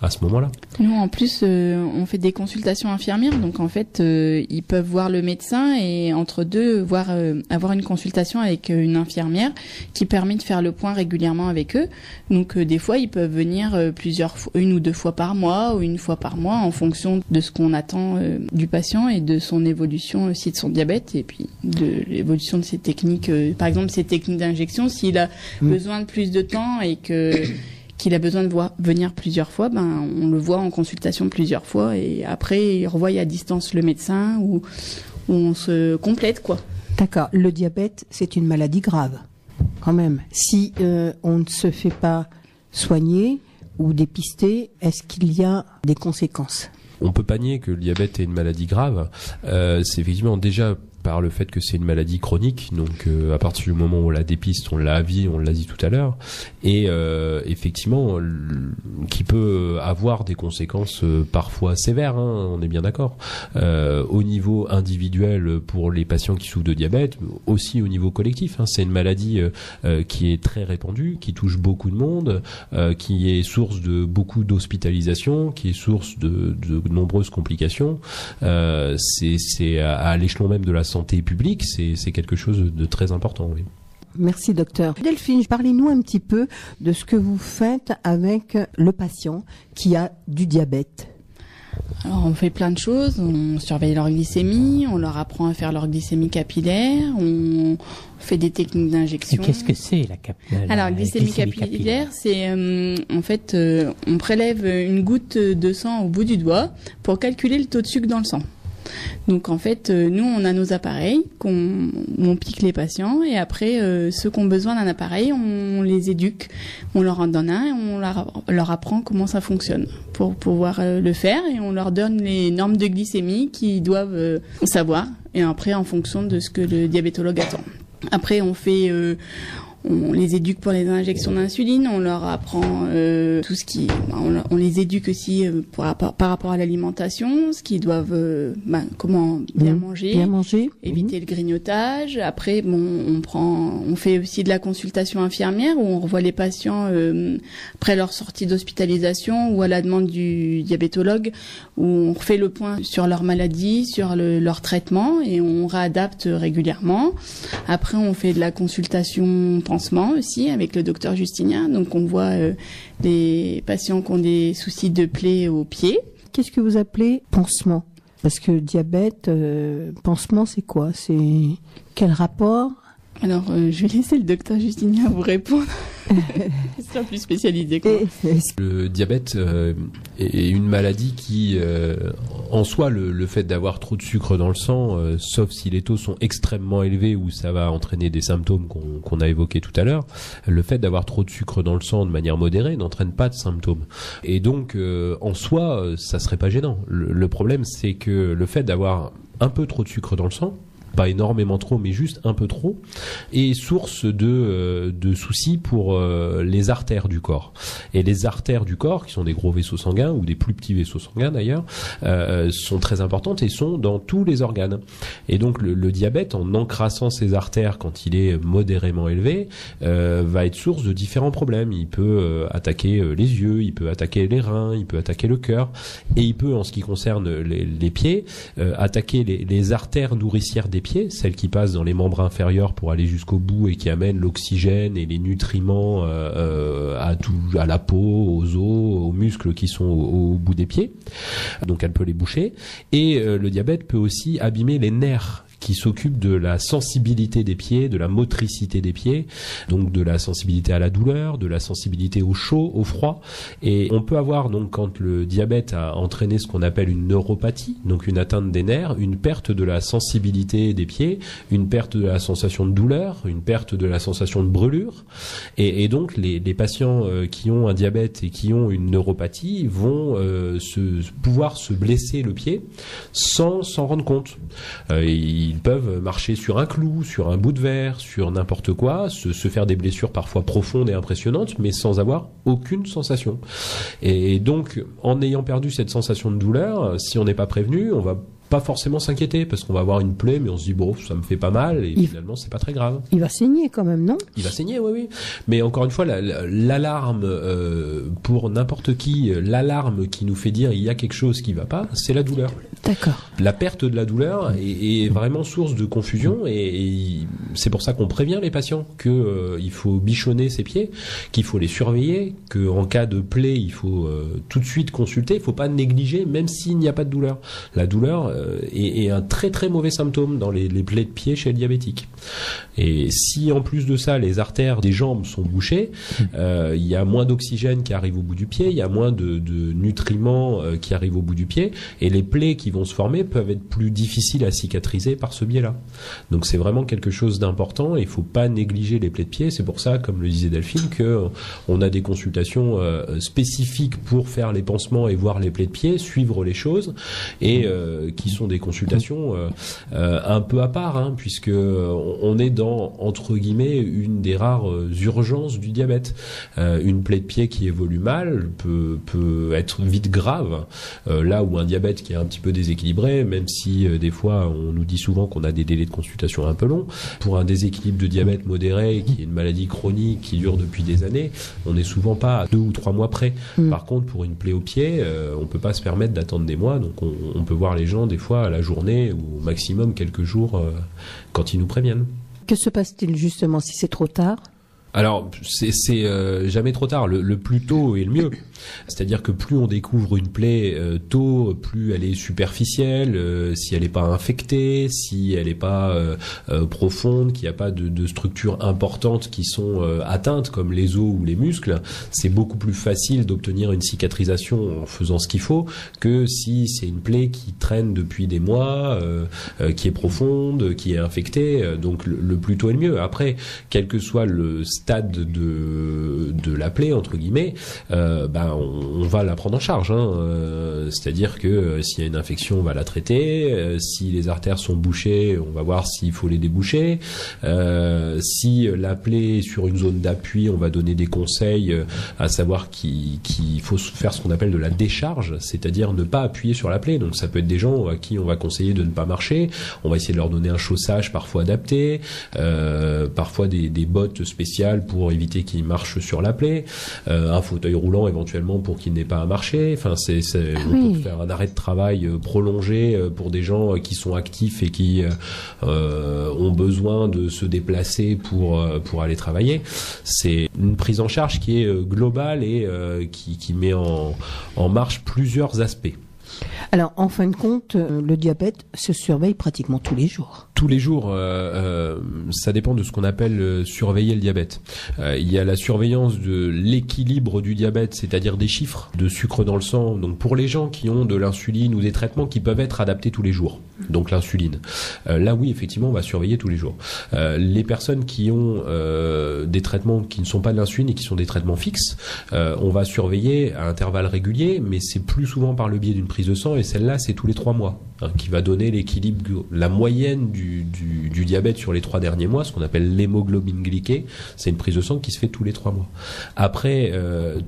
à ce moment-là. Nous, en plus, on fait des consultations infirmières, donc en fait, ils peuvent voir le médecin et entre deux, avoir une consultation avec une infirmière qui permet de faire le point régulièrement avec eux. Donc des fois, ils peuvent venir une ou deux fois par mois ou une fois par mois en fonction de ce qu'on attend du patient et de son évolution aussi de son diabète et puis de l'évolution de ses techniques. Par exemple, ses techniques d'injection, s'il a besoin de plus de temps et qu'il a besoin de venir plusieurs fois, on le voit en consultation plusieurs fois et après il revoit à distance le médecin ou on se complète quoi. D'accord. Le diabète, c'est une maladie grave, quand même. Si on ne se fait pas soigner ou dépister, est-ce qu'il y a des conséquences ? On peut pas nier que le diabète est une maladie grave. C'est effectivement déjà par le fait que c'est une maladie chronique, donc à partir du moment où on la dépiste, on l'a à vie, on l'a dit tout à l'heure, et effectivement, qui peut avoir des conséquences parfois sévères, on est bien d'accord, au niveau individuel pour les patients qui souffrent de diabète, aussi au niveau collectif. C'est une maladie qui est très répandue, qui touche beaucoup de monde, qui est source de beaucoup d'hospitalisations, qui est source de nombreuses complications. C'est à l'échelon même de la santé publique, c'est quelque chose de très important, oui. Merci docteur. Delphine, parlez-nous un petit peu de ce que vous faites avec le patient qui a du diabète. Alors on fait plein de choses, on surveille leur glycémie, on leur apprend à faire leur glycémie capillaire, on fait des techniques d'injection. Et qu'est-ce que c'est la capillaire ? Alors glycémie capillaire, c'est en fait on prélève une goutte de sang au bout du doigt pour calculer le taux de sucre dans le sang. Donc en fait, nous on a nos appareils où on pique les patients et après ceux qui ont besoin d'un appareil, on les éduque, on leur en donne un et on leur apprend comment ça fonctionne pour pouvoir le faire et on leur donne les normes de glycémie qu'ils doivent savoir et après en fonction de ce que le diabétologue attend. Après on fait on les éduque pour les injections d'insuline, on leur apprend tout ce qui... On les éduque aussi par rapport à l'alimentation, ce qu'ils doivent... comment bien manger, éviter le grignotage. Après, on fait aussi de la consultation infirmière où on revoit les patients après leur sortie d'hospitalisation ou à la demande du diabétologue où on refait le point sur leur maladie, sur leur traitement et on réadapte régulièrement. Après, on fait de la consultation pansement aussi avec le docteur Justinien. Donc on voit les patients qui ont des soucis de plaies aux pieds. Qu'est-ce que vous appelez pansement ? Parce que diabète, pansement, c'est quoi ? C'est quel rapport ? Alors, je vais laisser le docteur Justinien vous répondre. Il sera plus spécialisé. Le diabète est une maladie qui, en soi, le fait d'avoir trop de sucre dans le sang, sauf si les taux sont extrêmement élevés où ça va entraîner des symptômes qu'on a évoqués tout à l'heure, le fait d'avoir trop de sucre dans le sang de manière modérée n'entraîne pas de symptômes. Et donc, en soi, ça serait pas gênant. Le problème, c'est que le fait d'avoir un peu trop de sucre dans le sang, pas énormément trop, mais juste un peu trop, est source de soucis pour les artères du corps. Et les artères du corps, qui sont des gros vaisseaux sanguins, ou des plus petits vaisseaux sanguins d'ailleurs, sont très importantes et sont dans tous les organes. Et donc le diabète, en encrassant ses artères quand il est modérément élevé, va être source de différents problèmes. Il peut attaquer les yeux, il peut attaquer les reins, il peut attaquer le cœur, et il peut, en ce qui concerne les pieds, attaquer les artères nourricières des pieds, celles qui passent dans les membres inférieurs pour aller jusqu'au bout et qui amènent l'oxygène et les nutriments à la peau, aux os, aux muscles qui sont au bout des pieds. Donc elle peut les boucher. Et le diabète peut aussi abîmer les nerfs qui s'occupe de la sensibilité des pieds, de la motricité des pieds, donc de la sensibilité à la douleur, de la sensibilité au chaud, au froid. Et on peut avoir, donc, quand le diabète a entraîné ce qu'on appelle une neuropathie, donc une atteinte des nerfs, une perte de la sensibilité des pieds, une perte de la sensation de douleur, une perte de la sensation de brûlure. Et donc, les patients qui ont un diabète et qui ont une neuropathie vont pouvoir se blesser le pied sans s'en rendre compte. Ils peuvent marcher sur un clou, sur un bout de verre, sur n'importe quoi, se faire des blessures parfois profondes et impressionnantes, mais sans avoir aucune sensation. Et donc, en ayant perdu cette sensation de douleur, si on n'est pas prévenu, on va pas forcément s'inquiéter parce qu'on va avoir une plaie, mais on se dit bon, ça me fait pas mal et finalement c'est pas très grave. Il va saigner quand même, non? Il va saigner, oui. Mais encore une fois, l'alarme pour n'importe qui, l'alarme qui nous fait dire il y a quelque chose qui va pas, c'est la douleur. D'accord. La perte de la douleur est vraiment source de confusion et c'est pour ça qu'on prévient les patients que il faut bichonner ses pieds, qu'il faut les surveiller, que en cas de plaie, il faut tout de suite consulter. Il faut pas négliger, même s'il n'y a pas de douleur. La douleur est un très très mauvais symptôme dans les plaies de pied chez le diabétique. Et si en plus de ça, les artères des jambes sont bouchées, il y a moins d'oxygène qui arrive au bout du pied, il y a moins de nutriments qui arrivent au bout du pied, et les plaies qui vont se former peuvent être plus difficiles à cicatriser par ce biais-là. Donc c'est vraiment quelque chose d'important et il faut pas négliger les plaies de pied. C'est pour ça, comme le disait Delphine, que on a des consultations spécifiques pour faire les pansements et voir les plaies de pied, suivre les choses, et qui sont des consultations un peu à part, hein, puisque on est dans, entre guillemets, une des rares urgences du diabète. Une plaie de pied qui évolue mal peut être vite grave, là où un diabète qui est un petit peu déséquilibré, même si des fois on nous dit souvent qu'on a des délais de consultation un peu longs, pour un déséquilibre de diabète modéré qui est une maladie chronique qui dure depuis des années, on n'est souvent pas à 2 ou 3 mois près. Par contre, pour une plaie au pied, on peut pas se permettre d'attendre des mois, donc on peut voir les gens des fois à la journée ou au maximum quelques jours quand ils nous préviennent. Que se passe-t-il justement si c'est trop tard? Alors, c'est jamais trop tard. Le plus tôt est le mieux. C'est-à-dire que plus on découvre une plaie tôt, plus elle est superficielle, si elle n'est pas infectée, si elle n'est pas profonde, qu'il n'y a pas de structures importantes qui sont atteintes, comme les os ou les muscles, c'est beaucoup plus facile d'obtenir une cicatrisation en faisant ce qu'il faut que si c'est une plaie qui traîne depuis des mois, qui est profonde, qui est infectée. Donc le plus tôt est le mieux. Après, quel que soit le stade de la plaie, entre guillemets, on va la prendre en charge, hein. C'est-à-dire que s'il y a une infection, on va la traiter. Si les artères sont bouchées, on va voir s'il faut les déboucher. Si la plaie est sur une zone d'appui, on va donner des conseils, à savoir qu'il faut faire ce qu'on appelle de la décharge, c'est-à-dire ne pas appuyer sur la plaie. Donc ça peut être des gens à qui on va conseiller de ne pas marcher. On va essayer de leur donner un chaussage parfois adapté, parfois des bottes spéciales pour éviter qu'ils marchent sur la plaie, un fauteuil roulant éventuellement pour qu'ils n'aient pas à marcher. Enfin, on peut faire un arrêt de travail prolongé pour des gens qui sont actifs et qui ont besoin de se déplacer pour aller travailler. C'est une prise en charge qui est globale et qui met en marche plusieurs aspects. Alors, en fin de compte, le diabète se surveille pratiquement tous les jours. Tous les jours, ça dépend de ce qu'on appelle surveiller le diabète. Il y a la surveillance de l'équilibre du diabète, c'est-à-dire des chiffres de sucre dans le sang. Donc pour les gens qui ont de l'insuline ou des traitements qui peuvent être adaptés tous les jours, donc l'insuline, là oui, effectivement, on va surveiller tous les jours. Les personnes qui ont des traitements qui ne sont pas de l'insuline et qui sont des traitements fixes, on va surveiller à intervalles réguliers, mais c'est plus souvent par le biais d'une prise de sang, et celle-là, c'est tous les 3 mois, hein, qui va donner l'équilibre, la moyenne du diabète sur les 3 derniers mois, ce qu'on appelle l'hémoglobine glyquée. C'est une prise de sang qui se fait tous les 3 mois. Après,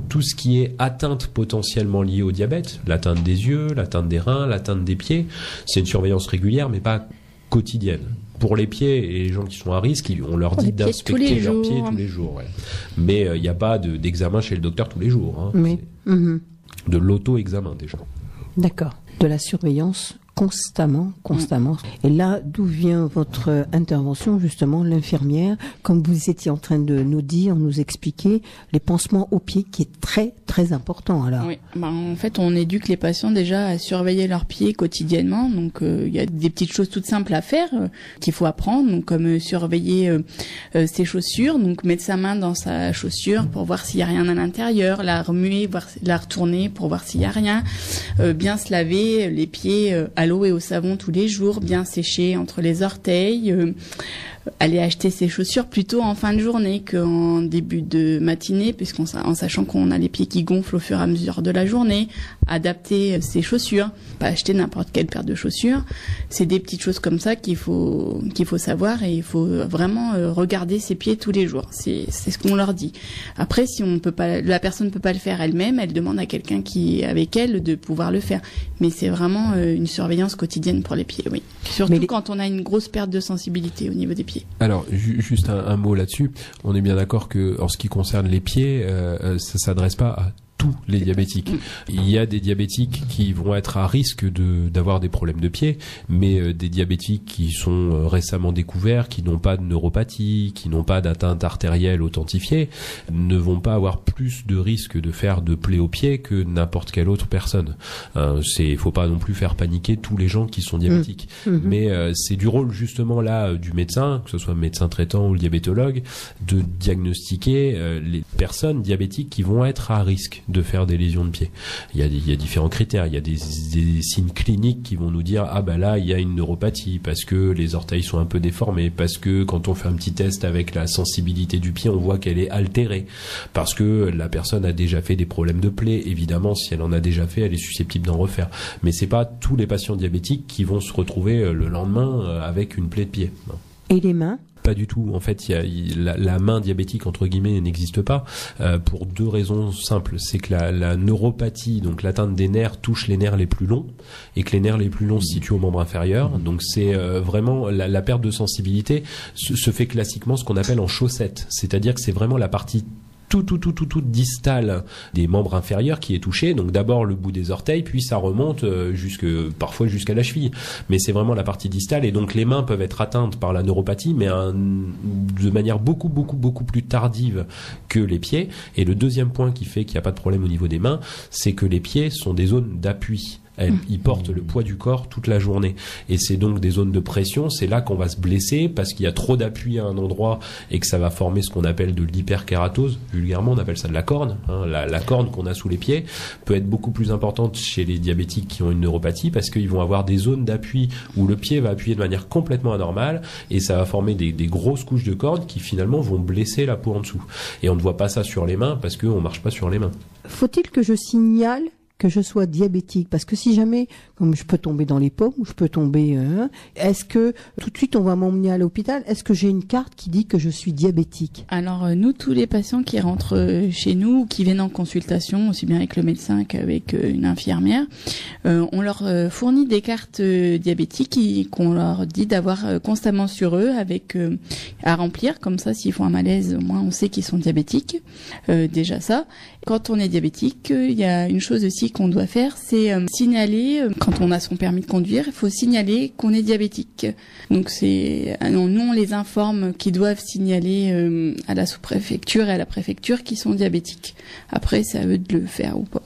tout ce qui est atteinte potentiellement liée au diabète, l'atteinte des yeux, l'atteinte des reins, l'atteinte des pieds, c'est une surveillance régulière, mais pas quotidienne. Pour les pieds et les gens qui sont à risque, on leur dit d'inspecter leurs pieds tous les jours. Ouais. Mais il n'y a pas d'examen chez le docteur tous les jours. Hein. Oui. De l'auto-examen déjà. D'accord. De la surveillance constamment. Et là, d'où vient votre intervention, justement, l'infirmière, comme vous étiez en train de nous dire, nous expliquer, les pansements aux pieds, qui est très, très important, alors. Oui. En fait, on éduque les patients déjà à surveiller leurs pieds quotidiennement. Donc, il y a des petites choses toutes simples à faire, qu'il faut apprendre. Donc, comme surveiller ses chaussures. Donc, mettre sa main dans sa chaussure pour voir s'il y a rien à l'intérieur, la remuer, la retourner pour voir s'il y a rien. Bien se laver les pieds à l'eau et au savon tous les jours, bien sécher entre les orteils, aller acheter ses chaussures plutôt en fin de journée qu'en début de matinée, en sachant qu'on a les pieds qui gonflent au fur et à mesure de la journée, adapter ses chaussures, pas acheter n'importe quelle paire de chaussures. C'est des petites choses comme ça qu'il faut savoir, et il faut vraiment regarder ses pieds tous les jours. C'est ce qu'on leur dit. Après, si la personne ne peut pas le faire elle-même, elle demande à quelqu'un qui est avec elle de pouvoir le faire. Mais c'est vraiment une surveillance quotidienne pour les pieds, oui. Surtout quand on a une grosse perte de sensibilité au niveau des pieds. Alors, juste un mot là-dessus. On est bien d'accord que, en ce qui concerne les pieds, ça s'adresse pas à tous les diabétiques. Il y a des diabétiques qui vont être à risque d'avoir des problèmes de pied, mais des diabétiques qui sont récemment découverts, qui n'ont pas de neuropathie, qui n'ont pas d'atteinte artérielle authentifiée, ne vont pas avoir plus de risque de faire de plaies aux pieds que n'importe quelle autre personne. Faut pas non plus faire paniquer tous les gens qui sont diabétiques. Mais c'est du rôle justement là du médecin, que ce soit le médecin traitant ou le diabétologue, de diagnostiquer les personnes diabétiques qui vont être à risque de faire des lésions de pied. Il y a différents critères. Il y a des signes cliniques qui vont nous dire là il y a une neuropathie parce que les orteils sont un peu déformés, parce que quand on fait un petit test avec la sensibilité du pied, on voit qu'elle est altérée, parce que la personne a déjà fait des problèmes de plaies. Évidemment, si elle en a déjà fait, elle est susceptible d'en refaire. Mais c'est pas tous les patients diabétiques qui vont se retrouver le lendemain avec une plaie de pied. Non. Et les mains ? Pas du tout. En fait, la main diabétique entre guillemets n'existe pas pour deux raisons simples. C'est que la neuropathie, donc l'atteinte des nerfs, touche les nerfs les plus longs, et que les nerfs les plus longs se situent au membre inférieur. Donc c'est vraiment la perte de sensibilité se fait classiquement ce qu'on appelle en chaussette, c'est-à-dire que c'est vraiment la partie tout distale des membres inférieurs qui est touché. Donc d'abord le bout des orteils, puis ça remonte parfois jusqu'à la cheville. Mais c'est vraiment la partie distale, et donc les mains peuvent être atteintes par la neuropathie, mais de manière beaucoup plus tardive que les pieds. Et le deuxième point qui fait qu'il n'y a pas de problème au niveau des mains, c'est que les pieds sont des zones d'appui. Ils portent le poids du corps toute la journée, et c'est donc des zones de pression. C'est là qu'on va se blesser parce qu'il y a trop d'appui à un endroit et que ça va former ce qu'on appelle de l'hyperkératose. Vulgairement, on appelle ça de la corne. La corne qu'on a sous les pieds peut être beaucoup plus importante chez les diabétiques qui ont une neuropathie, parce qu'ils vont avoir des zones d'appui où le pied va appuyer de manière complètement anormale, et ça va former des grosses couches de corne qui finalement vont blesser la peau en dessous. Et on ne voit pas ça sur les mains parce qu'on marche pas sur les mains. Faut-il que je signale que je sois diabétique? Parce que si jamais, comme je peux tomber dans les pommes, ou je peux tomber, est-ce que tout de suite on va m'emmener à l'hôpital? Est-ce que j'ai une carte qui dit que je suis diabétique? Alors nous, tous les patients qui rentrent chez nous, ou qui viennent en consultation, aussi bien avec le médecin qu'avec une infirmière, on leur fournit des cartes diabétiques qu'on leur dit d'avoir constamment sur eux, avec à remplir. Comme ça, s'ils font un malaise, au moins on sait qu'ils sont diabétiques. Déjà ça. Quand on est diabétique, il y a une chose aussi qu'on doit faire, c'est signaler, quand on a son permis de conduire, il faut signaler qu'on est diabétique. Donc nous on les informe qu'ils doivent signaler à la sous-préfecture et à la préfecture qu'ils sont diabétiques. Après, c'est à eux de le faire ou pas.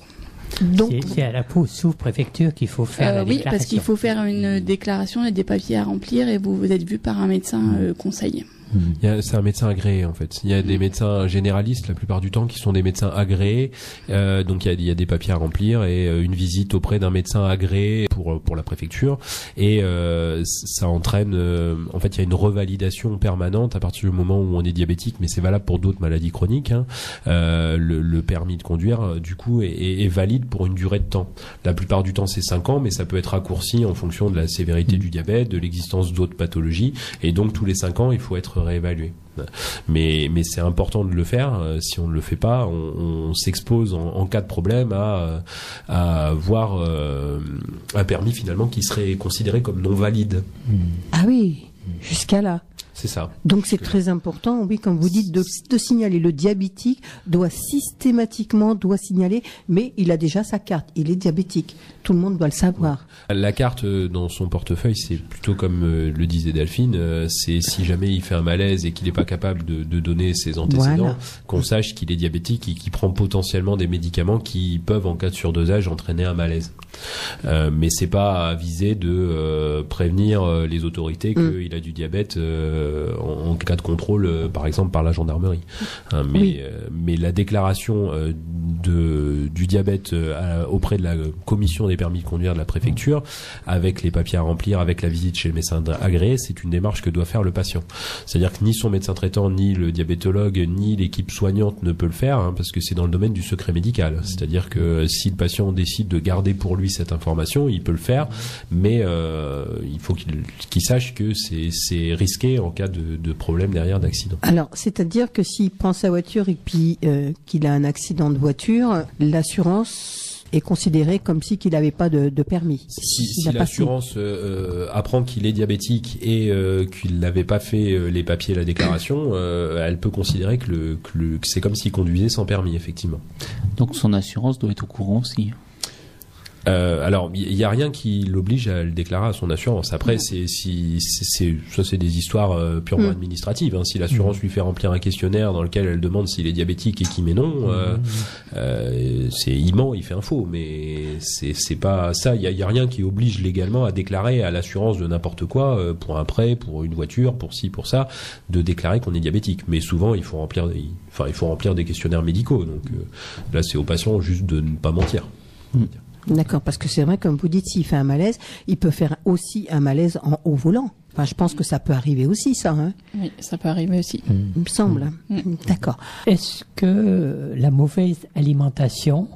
Donc, c'est à la sous-préfecture qu'il faut faire la déclaration. Oui, parce qu'il faut faire une déclaration et des papiers à remplir, et vous êtes vu par un médecin conseiller. C'est un médecin agréé en fait. Il y a des médecins généralistes la plupart du temps qui sont des médecins agréés. Donc il y a des papiers à remplir et une visite auprès d'un médecin agréé pour la préfecture. Et ça entraîne en fait il y a une revalidation permanente à partir du moment où on est diabétique, mais c'est valable pour d'autres maladies chroniques. Le permis de conduire du coup est valide pour une durée de temps. La plupart du temps c'est 5 ans, mais ça peut être raccourci en fonction de la sévérité du diabète, de l'existence d'autres pathologies, et donc tous les 5 ans il faut être réévalué. Mais c'est important de le faire. Si on ne le fait pas, on s'expose en cas de problème à avoir un permis finalement qui serait considéré comme non valide. Ah oui, jusqu'à là. C'est ça. Donc c'est très important, oui, comme vous dites, de signaler. Le diabétique doit systématiquement signaler, mais il a déjà sa carte. Il est diabétique. Tout le monde doit le savoir. La carte dans son portefeuille, c'est plutôt comme le disait Delphine, c'est si jamais il fait un malaise et qu'il n'est pas capable de donner ses antécédents, voilà, qu'on sache qu'il est diabétique et qu'il prend potentiellement des médicaments qui peuvent, en cas de surdosage, entraîner un malaise. Mais c'est pas à viser de prévenir les autorités qu'il a du diabète en cas de contrôle, par exemple par la gendarmerie. Mais la déclaration du diabète auprès de la commission des permis de conduire de la préfecture, avec les papiers à remplir, avec la visite chez le médecin agréé. C'est une démarche que doit faire le patient. C'est-à-dire que ni son médecin traitant, ni le diabétologue, ni l'équipe soignante ne peut le faire, hein, parce que c'est dans le domaine du secret médical. C'est-à-dire que si le patient décide de garder pour lui cette information, il peut le faire, mais il faut qu'il sache que c'est risqué en cas de problème derrière, d'accident. Alors, c'est-à-dire que s'il prend sa voiture et puis qu'il a un accident de voiture, l'assurance est considérée comme si qu'il n'avait pas de permis. Si l'assurance apprend qu'il est diabétique et qu'il n'avait pas fait les papiers et la déclaration, elle peut considérer que c'est comme s'il conduisait sans permis, effectivement. Donc son assurance doit être au courant aussi. Alors, il y a rien qui l'oblige à le déclarer à son assurance. Après, ça c'est des histoires purement administratives. Hein. Si l'assurance lui fait remplir un questionnaire dans lequel elle demande s'il est diabétique et qu'il met non, il ment, il fait un faux. Mais c'est pas ça. Il y a rien qui oblige légalement à déclarer à l'assurance de n'importe quoi, pour un prêt, pour une voiture, pour ci, pour ça, de déclarer qu'on est diabétique. Mais souvent, il faut remplir des questionnaires médicaux. Donc là, c'est au patient juste de ne pas mentir. D'accord, parce que c'est vrai, comme vous dites, s'il fait un malaise, il peut faire aussi un malaise au volant. Enfin, je pense que ça peut arriver aussi, ça. Hein. Oui, ça peut arriver aussi. Il me semble. D'accord. Est-ce que la mauvaise alimentation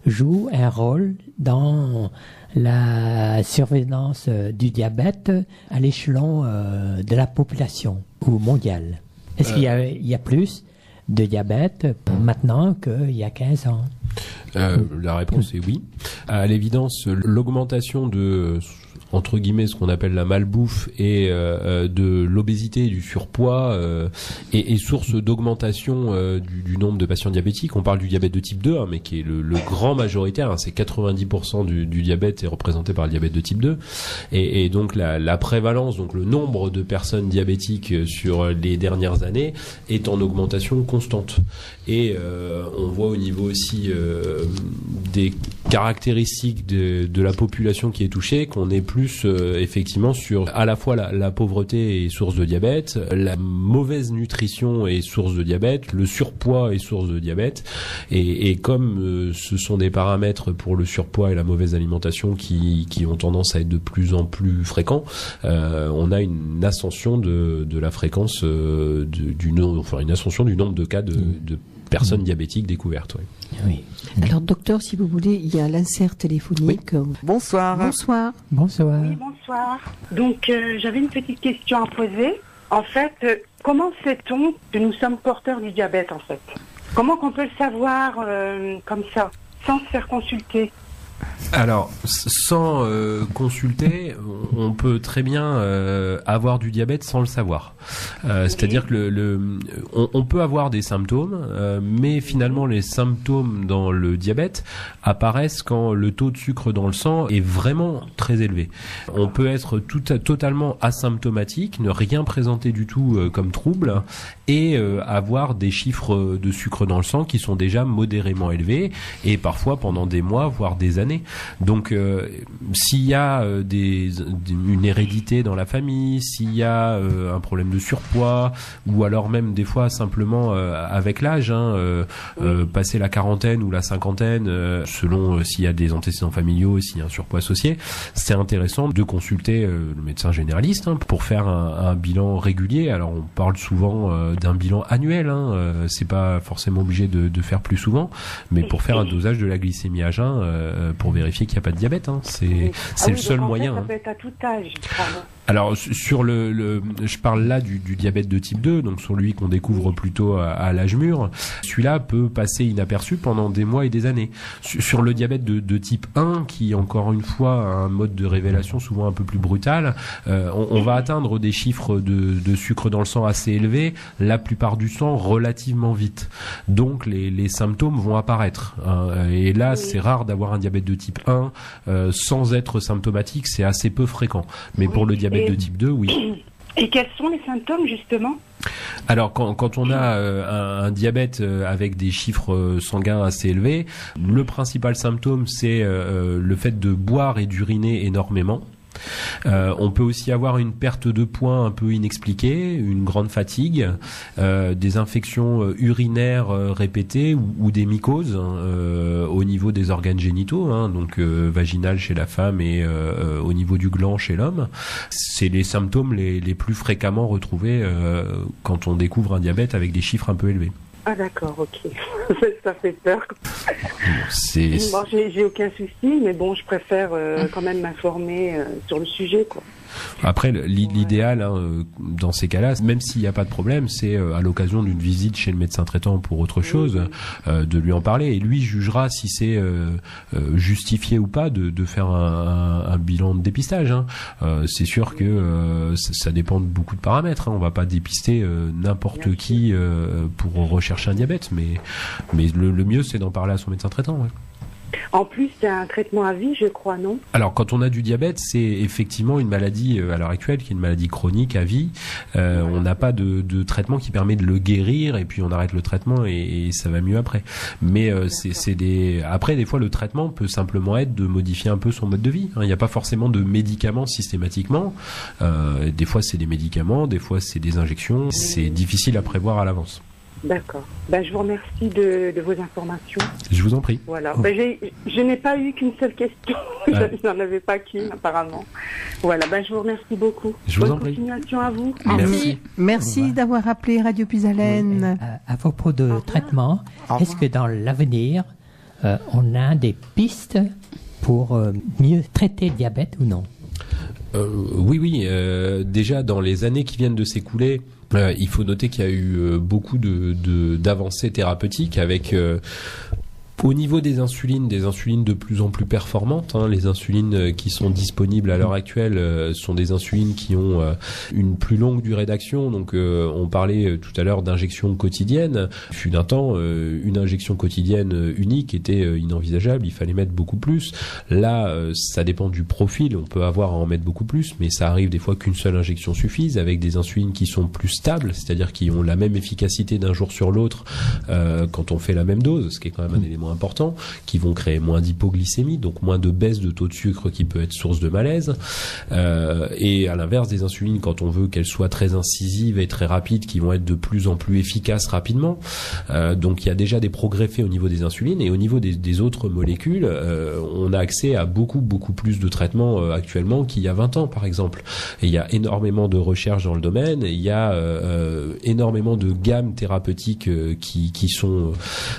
joue un rôle dans la surveillance du diabète à l'échelon de la population ou mondiale? Est-ce qu'il y a plus de diabète maintenant qu'il y a 15 ans? La réponse est oui. À l'évidence, l'augmentation de entre guillemets ce qu'on appelle la malbouffe et de l'obésité et du surpoids est source d'augmentation du nombre de patients diabétiques. On parle du diabète de type 2, hein, mais qui est le grand majoritaire, hein, c'est 90% du diabète est représenté par le diabète de type 2, et donc la prévalence, donc le nombre de personnes diabétiques sur les dernières années est en augmentation constante. Et on voit au niveau aussi des caractéristiques de la population qui est touchée qu'on est plus effectivement sur à la fois la pauvreté est source de diabète, la mauvaise nutrition est source de diabète, le surpoids est source de diabète, et comme ce sont des paramètres pour le surpoids et la mauvaise alimentation qui ont tendance à être de plus en plus fréquents, on a une ascension de la fréquence une ascension du nombre de cas de personnes diabétiques découvertes. Oui. Oui. Alors, docteur, si vous voulez, il y a l'insert téléphonique. Oui. Bonsoir. Bonsoir. Bonsoir. Oui, bonsoir. Donc, j'avais une petite question à poser. En fait, comment sait-on que nous sommes porteurs du diabète, en fait? Comment qu'on peut le savoir comme ça, sans se faire consulter? Alors, sans consulter, on peut très bien avoir du diabète sans le savoir. C'est-à-dire que on peut avoir des symptômes, mais finalement les symptômes dans le diabète apparaissent quand le taux de sucre dans le sang est vraiment très élevé. On peut être totalement asymptomatique, ne rien présenter du tout comme trouble, et avoir des chiffres de sucre dans le sang qui sont déjà modérément élevés, et parfois pendant des mois, voire des années. Donc s'il y a une hérédité dans la famille, s'il y a un problème de surpoids, ou alors même des fois simplement avec l'âge, passer la quarantaine ou la cinquantaine, selon s'il y a des antécédents familiaux, s'il y a un surpoids associé, c'est intéressant de consulter le médecin généraliste pour faire un bilan régulier. Alors on parle souvent d'un bilan annuel, c'est pas forcément obligé de faire plus souvent, mais pour faire un dosage de la glycémie à jeun, pour vérifier qu'il n'y a pas de diabète, c'est le seul moyen. Ça peut être à tout âge. Alors sur je parle là du diabète de type 2, donc sur lui qu'on découvre plutôt à l'âge mûr. Celui-là peut passer inaperçu pendant des mois et des années. Sur le diabète de type 1, qui encore une fois a un mode de révélation souvent un peu plus brutal, on va atteindre des chiffres de sucre dans le sang assez élevés, la plupart du temps relativement vite. Donc les symptômes vont apparaître. Et là, c'est rare d'avoir un diabète de type 1 sans être symptomatique, c'est assez peu fréquent. Mais pour le diabète de type 2, oui. Et quels sont les symptômes, justement? Alors quand on a un diabète avec des chiffres sanguins assez élevés, le principal symptôme c'est le fait de boire et d'uriner énormément. On peut aussi avoir une perte de poids un peu inexpliquée, une grande fatigue, des infections urinaires répétées ou des mycoses au niveau des organes génitaux, donc vaginales chez la femme et au niveau du gland chez l'homme. C'est les symptômes les plus fréquemment retrouvés quand on découvre un diabète avec des chiffres un peu élevés. Ah d'accord, ok. Ça fait peur. Bon, j'ai aucun souci, mais bon, je préfère quand même m'informer sur le sujet, quoi. Après, l'idéal dans ces cas-là, même s'il n'y a pas de problème, c'est à l'occasion d'une visite chez le médecin traitant pour autre chose, de lui en parler. Et lui jugera si c'est justifié ou pas de faire un bilan de dépistage. C'est sûr que ça dépend de beaucoup de paramètres. On va pas dépister n'importe qui pour rechercher un diabète, mais le mieux, c'est d'en parler à son médecin traitant. Ouais. En plus, c'est un traitement à vie, je crois, non? Alors, quand on a du diabète, c'est effectivement une maladie à l'heure actuelle qui est une maladie chronique à vie. On n'a pas de traitement qui permet de le guérir et puis on arrête le traitement et ça va mieux après. Mais après, des fois, le traitement peut simplement être de modifier un peu son mode de vie. Il n'y a pas forcément de médicaments systématiquement. Des fois, c'est des médicaments, des fois, c'est des injections. C'est difficile à prévoir à l'avance. D'accord. Je vous remercie de vos informations. Je vous en prie. Voilà. Je n'ai pas eu qu'une seule question. Je n'en avais pas qu'une, apparemment. Voilà. Je vous remercie beaucoup. Je vous en prie. Bonne continuation à vous. Merci d'avoir appelé Radio Puisalène. À propos de traitement, est-ce que dans l'avenir, on a des pistes pour mieux traiter le diabète ou non? Oui. Déjà, dans les années qui viennent de s'écouler, il faut noter qu'il y a eu beaucoup d'avancées thérapeutiques avec au niveau des insulines de plus en plus performantes. Les insulines qui sont disponibles à l'heure actuelle sont des insulines qui ont une plus longue durée d'action. Donc on parlait tout à l'heure d'injection quotidienne. Il fut d'un temps, une injection quotidienne unique était inenvisageable. Il fallait mettre beaucoup plus. Là, ça dépend du profil. On peut avoir à en mettre beaucoup plus, mais ça arrive des fois qu'une seule injection suffise avec des insulines qui sont plus stables, c'est-à-dire qui ont la même efficacité d'un jour sur l'autre quand on fait la même dose, ce qui est quand même un élément important, qui vont créer moins d'hypoglycémie, donc moins de baisse de taux de sucre qui peut être source de malaise. Et à l'inverse des insulines, quand on veut qu'elles soient très incisives et très rapides, qui vont être de plus en plus efficaces rapidement. Donc il y a déjà des progrès faits au niveau des insulines, et au niveau des autres molécules, on a accès à beaucoup plus de traitements actuellement qu'il y a 20 ans par exemple. Et il y a énormément de recherches dans le domaine, et il y a énormément de gammes thérapeutiques qui sont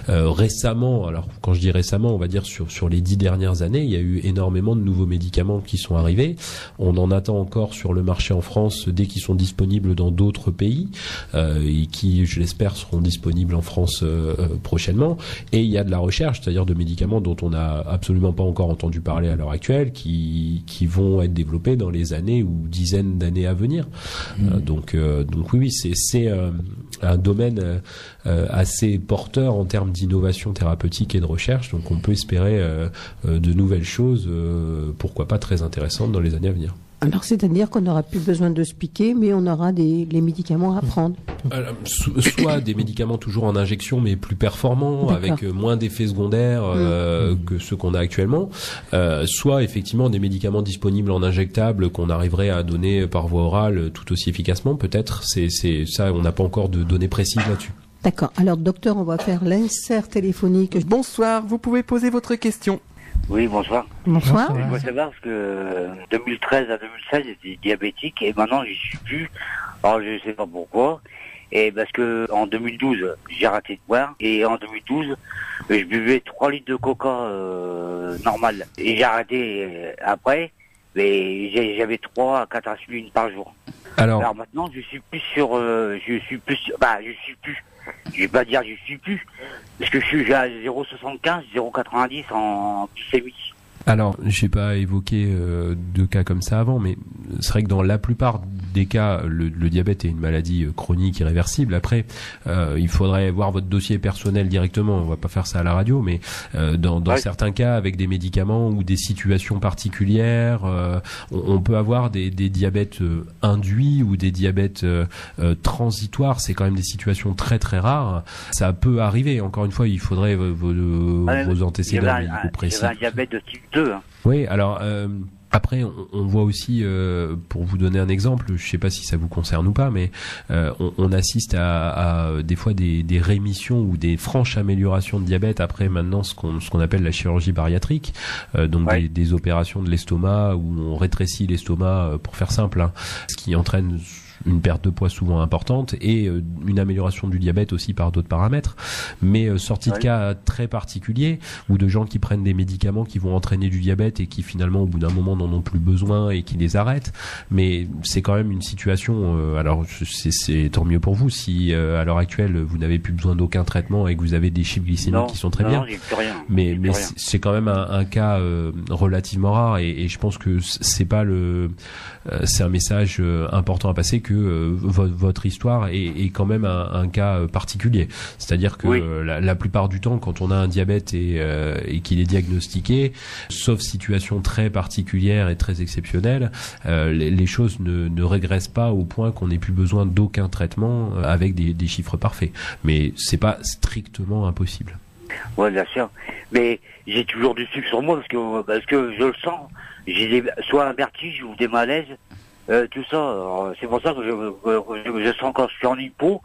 récemment, alors quand je dis récemment, on va dire sur les 10 dernières années, il y a eu énormément de nouveaux médicaments qui sont arrivés. On en attend encore sur le marché en France dès qu'ils sont disponibles dans d'autres pays, et qui, je l'espère, seront disponibles en France prochainement. Et il y a de la recherche, c'est-à-dire de médicaments dont on n'a absolument pas encore entendu parler à l'heure actuelle, qui vont être développés dans les années ou dizaines d'années à venir. Donc oui, c'est un domaine assez porteur en termes d'innovation thérapeutique et de recherche, donc on peut espérer de nouvelles choses, pourquoi pas très intéressantes dans les années à venir. Alors, c'est-à-dire qu'on n'aura plus besoin de se piquer, mais on aura les médicaments à prendre. Soit des médicaments toujours en injection, mais plus performants, avec moins d'effets secondaires que ceux qu'on a actuellement. Soit effectivement des médicaments disponibles en injectable qu'on arriverait à donner par voie orale tout aussi efficacement. Peut-être, c'est ça, on n'a pas encore de données précises là-dessus. D'accord. Alors, docteur, on va faire l'insert téléphonique. Bonsoir, vous pouvez poser votre question. Oui, bonsoir. Bonsoir. Je voudrais savoir parce que 2013 à 2016, j'étais diabétique et maintenant j'y suis plus. Alors je sais pas pourquoi. Et parce que en 2012, j'ai arrêté de boire et en 2012, je buvais 3 litres de coca normal. Et j'ai arrêté après, mais j'avais 3 à 4 insulines par jour. Alors maintenant, je suis plus. Je vais pas dire je suis plus, parce que je suis à 0,75, 0,90 en glycémie. Alors, j'ai pas évoqué de cas comme ça avant, mais c'est vrai que dans la plupart des cas, le diabète est une maladie chronique irréversible. Après, il faudrait voir votre dossier personnel directement. On va pas faire ça à la radio, mais dans certains cas, avec des médicaments ou des situations particulières, on peut avoir des diabètes induits ou des diabètes transitoires. C'est quand même des situations très très rares. Ça peut arriver. Encore une fois, il faudrait vos antécédents médicaux précis. J'avais un diabète de type 2. Oui, alors Après, on voit aussi, pour vous donner un exemple, je sais pas si ça vous concerne ou pas, mais on assiste à des fois des rémissions ou des franches améliorations de diabète après maintenant ce qu'on appelle la chirurgie bariatrique, donc des opérations de l'estomac où on rétrécit l'estomac, pour faire simple, hein, ce qui entraîne une perte de poids souvent importante et une amélioration du diabète aussi par d'autres paramètres, mais sortie de cas très particuliers ou de gens qui prennent des médicaments qui vont entraîner du diabète et qui finalement au bout d'un moment n'en ont plus besoin et qui les arrêtent. Mais c'est quand même une situation, alors c'est tant mieux pour vous si à l'heure actuelle vous n'avez plus besoin d'aucun traitement et que vous avez des chiffres glycémiques qui sont très bien. J'ai plus rien. Mais c'est quand même un cas relativement rare et je pense que c'est pas c'est un message important à passer que votre histoire est quand même un cas particulier. C'est-à-dire que la plupart du temps, quand on a un diabète et qu'il est diagnostiqué, sauf situation très particulière et très exceptionnelle, les choses ne régressent pas au point qu'on n'ait plus besoin d'aucun traitement avec des chiffres parfaits. Mais c'est pas strictement impossible. Ouais, bien sûr. Mais j'ai toujours du sucre sur moi parce que je le sens. J'ai soit un vertige ou des malaises, tout ça. Alors, c'est pour ça que je sens quand je suis en hypo,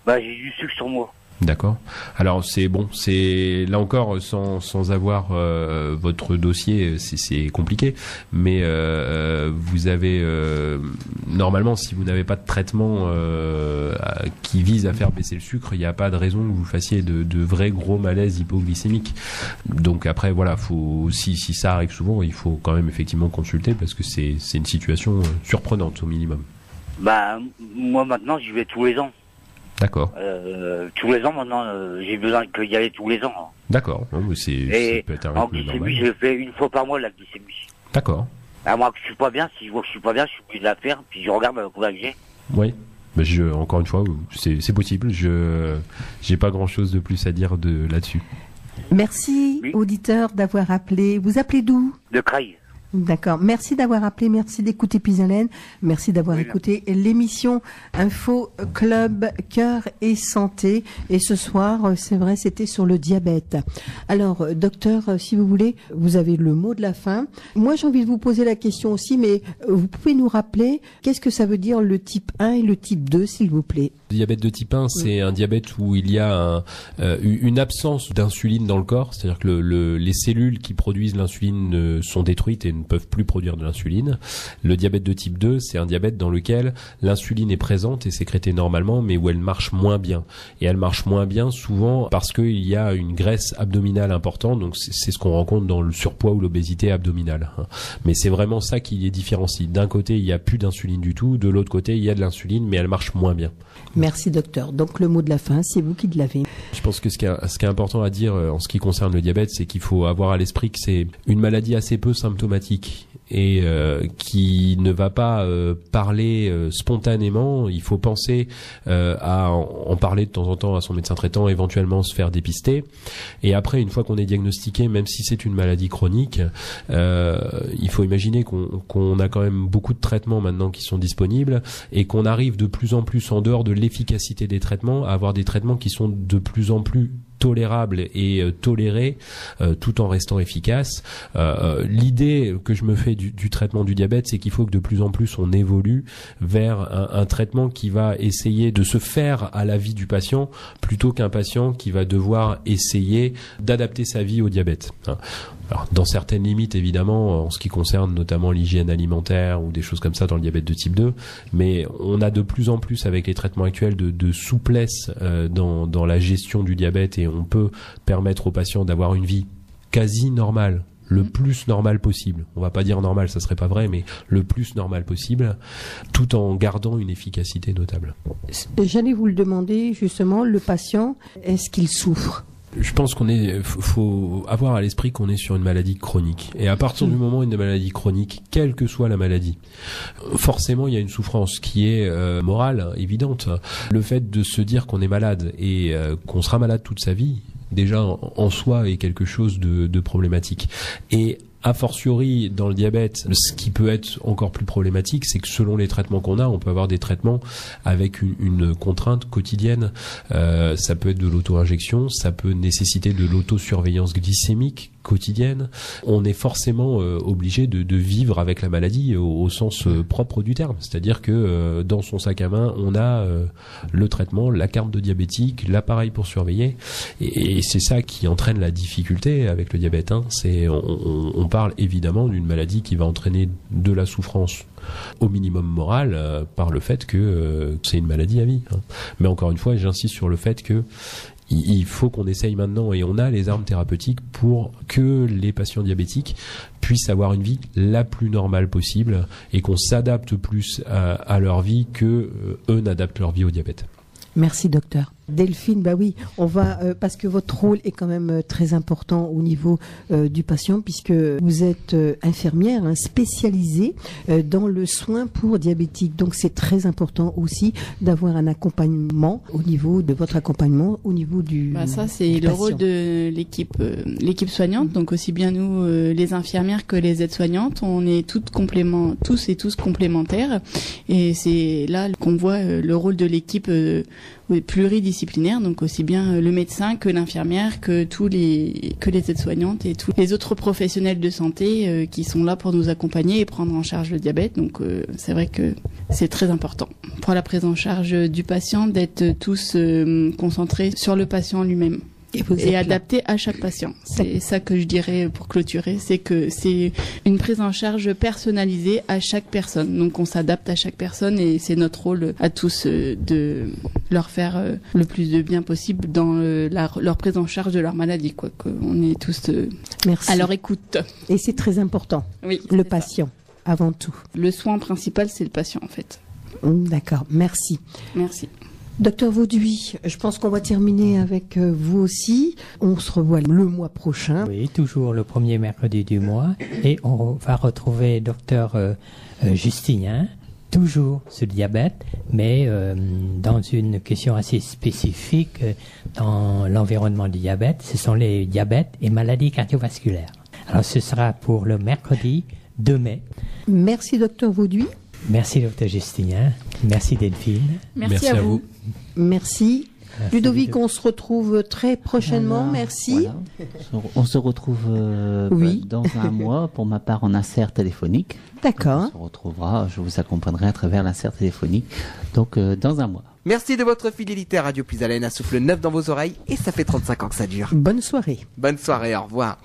j'ai du sucre sur moi. D'accord. Alors c'est là encore sans avoir votre dossier, c'est compliqué, mais vous avez normalement si vous n'avez pas de traitement qui vise à faire baisser le sucre, il n'y a pas de raison que vous fassiez de vrais gros malaises hypoglycémiques. Donc après voilà, si ça arrive souvent, il faut quand même effectivement consulter parce que c'est une situation surprenante au minimum. Moi maintenant j'y vais tous les ans. D'accord. Tous les ans maintenant, j'ai besoin d'y aller tous les ans. Hein. D'accord. Ça peut être un en glycémie, je le fais une fois par mois la glycémie. D'accord. À moi que je suis pas bien, si je vois que je suis pas bien, je suis obligé de la faire, puis je regarde combien que j'ai. Oui. Encore une fois, c'est possible. J'ai pas grand chose de plus à dire là-dessus. Merci, auditeur, d'avoir appelé. Vous appelez d'où? De Creil. D'accord. Merci d'avoir appelé, merci d'écouter Pisalène, merci d'avoir écouté l'émission Info Club Cœur et Santé. Et ce soir, c'est vrai, c'était sur le diabète. Alors, docteur, si vous voulez, vous avez le mot de la fin. Moi, j'ai envie de vous poser la question aussi, mais vous pouvez nous rappeler qu'est-ce que ça veut dire le type 1 et le type 2, s'il vous plaît? Le diabète de type 1, c'est un diabète où il y a une absence d'insuline dans le corps, c'est-à-dire que les cellules qui produisent l'insuline sont détruites et ne peuvent plus produire de l'insuline. Le diabète de type 2, c'est un diabète dans lequel l'insuline est présente et sécrétée normalement, mais où elle marche moins bien. Et elle marche moins bien souvent parce qu'il y a une graisse abdominale importante, donc c'est ce qu'on rencontre dans le surpoids ou l'obésité abdominale. Mais c'est vraiment ça qui les différencie. D'un côté, il n'y a plus d'insuline du tout, de l'autre côté, il y a de l'insuline, mais elle marche moins bien. Merci docteur. Donc le mot de la fin, c'est vous qui l'avez. Je pense que ce qui est important à dire en ce qui concerne le diabète, c'est qu'il faut avoir à l'esprit que c'est une maladie assez peu symptomatique et qui ne va pas parler spontanément. Il faut penser à en parler de temps en temps à son médecin traitant, éventuellement se faire dépister. Et après, une fois qu'on est diagnostiqué, même si c'est une maladie chronique, il faut imaginer qu'on a quand même beaucoup de traitements maintenant qui sont disponibles et qu'on arrive de plus en plus, en dehors de l'efficacité des traitements, à avoir des traitements qui sont de plus en plus tolérables et tolérés tout en restant efficaces. L'idée que je me fais du traitement du diabète, c'est qu'il faut que de plus en plus on évolue vers un traitement qui va essayer de se faire à la vie du patient plutôt qu'un patient qui va devoir essayer d'adapter sa vie au diabète. Alors, dans certaines limites, évidemment, en ce qui concerne notamment l'hygiène alimentaire ou des choses comme ça dans le diabète de type 2, mais on a de plus en plus avec les traitements actuels de souplesse dans la gestion du diabète et on peut permettre aux patients d'avoir une vie quasi normale, le plus normal possible. On va pas dire normal, ça serait pas vrai, mais le plus normal possible, tout en gardant une efficacité notable. J'allais vous le demander, justement, le patient, est-ce qu'il souffre? Je pense faut avoir à l'esprit qu'on est sur une maladie chronique. Et à partir du moment où une maladie chronique, quelle que soit la maladie, forcément il y a une souffrance qui est morale, évidente. Le fait de se dire qu'on est malade et qu'on sera malade toute sa vie, déjà en soi est quelque chose de problématique. Et A fortiori, dans le diabète, ce qui peut être encore plus problématique, c'est que selon les traitements qu'on a, on peut avoir des traitements avec une contrainte quotidienne. Ça peut être de l'auto-injection, ça peut nécessiter de l'autosurveillance glycémique quotidienne. On est forcément obligé de vivre avec la maladie au sens propre du terme. C'est-à-dire que dans son sac à main, on a le traitement, la carte de diabétique, l'appareil pour surveiller. Et c'est ça qui entraîne la difficulté avec le diabète. C'est on parle évidemment d'une maladie qui va entraîner de la souffrance au minimum moral par le fait que c'est une maladie à vie. Mais encore une fois, j'insiste sur le fait que il faut qu'on essaye maintenant, et on a les armes thérapeutiques pour que les patients diabétiques puissent avoir une vie la plus normale possible et qu'on s'adapte plus à leur vie que eux n'adaptent leur vie au diabète. Merci docteur. Delphine, bah oui, on va parce que votre rôle est quand même très important au niveau du patient, puisque vous êtes infirmière spécialisée dans le soin pour diabétiques. Donc c'est très important aussi d'avoir un accompagnement au niveau de votre accompagnement au niveau du. Ça c'est le rôle de l'équipe soignante. Donc aussi bien nous les infirmières que les aides-soignantes, on est tous et tous complémentaires. Et c'est là qu'on voit le rôle de l'équipe pluridisciplinaire, donc aussi bien le médecin que l'infirmière, que les aides-soignantes et tous les autres professionnels de santé qui sont là pour nous accompagner et prendre en charge le diabète. Donc c'est vrai que c'est très important pour la prise en charge du patient d'être tous concentrés sur le patient lui-même. Et adapté à chaque patient. C'est ça que je dirais pour clôturer, c'est que c'est une prise en charge personnalisée à chaque personne. Donc on s'adapte à chaque personne et c'est notre rôle à tous de leur faire le plus de bien possible dans leur prise en charge de leur maladie, quoi. On est tous à leur écoute. Et c'est très important. Oui. Le patient, avant tout. Le soin principal, c'est le patient, en fait. D'accord. Merci. Merci. Docteur Vauduit, je pense qu'on va terminer avec vous aussi. On se revoit le mois prochain. Oui, toujours le premier mercredi du mois. Et on va retrouver docteur Justinien, toujours sur le diabète, mais dans une question assez spécifique dans l'environnement du diabète. Ce sont les diabètes et maladies cardiovasculaires. Alors ce sera pour le mercredi 2 mai. Merci docteur Vauduit. Merci docteur Justinien. Merci Delphine. Merci à vous. Merci. Ludovic, on se retrouve très prochainement. Merci. Voilà. On se retrouve dans un mois. Pour ma part, en insert téléphonique. D'accord. On se retrouvera. Je vous accompagnerai à travers l'insert téléphonique. Donc, dans un mois. Merci de votre fidélité à Radio Puisalène, à souffle neuf dans vos oreilles, et ça fait 35 ans que ça dure. Bonne soirée. Bonne soirée, au revoir.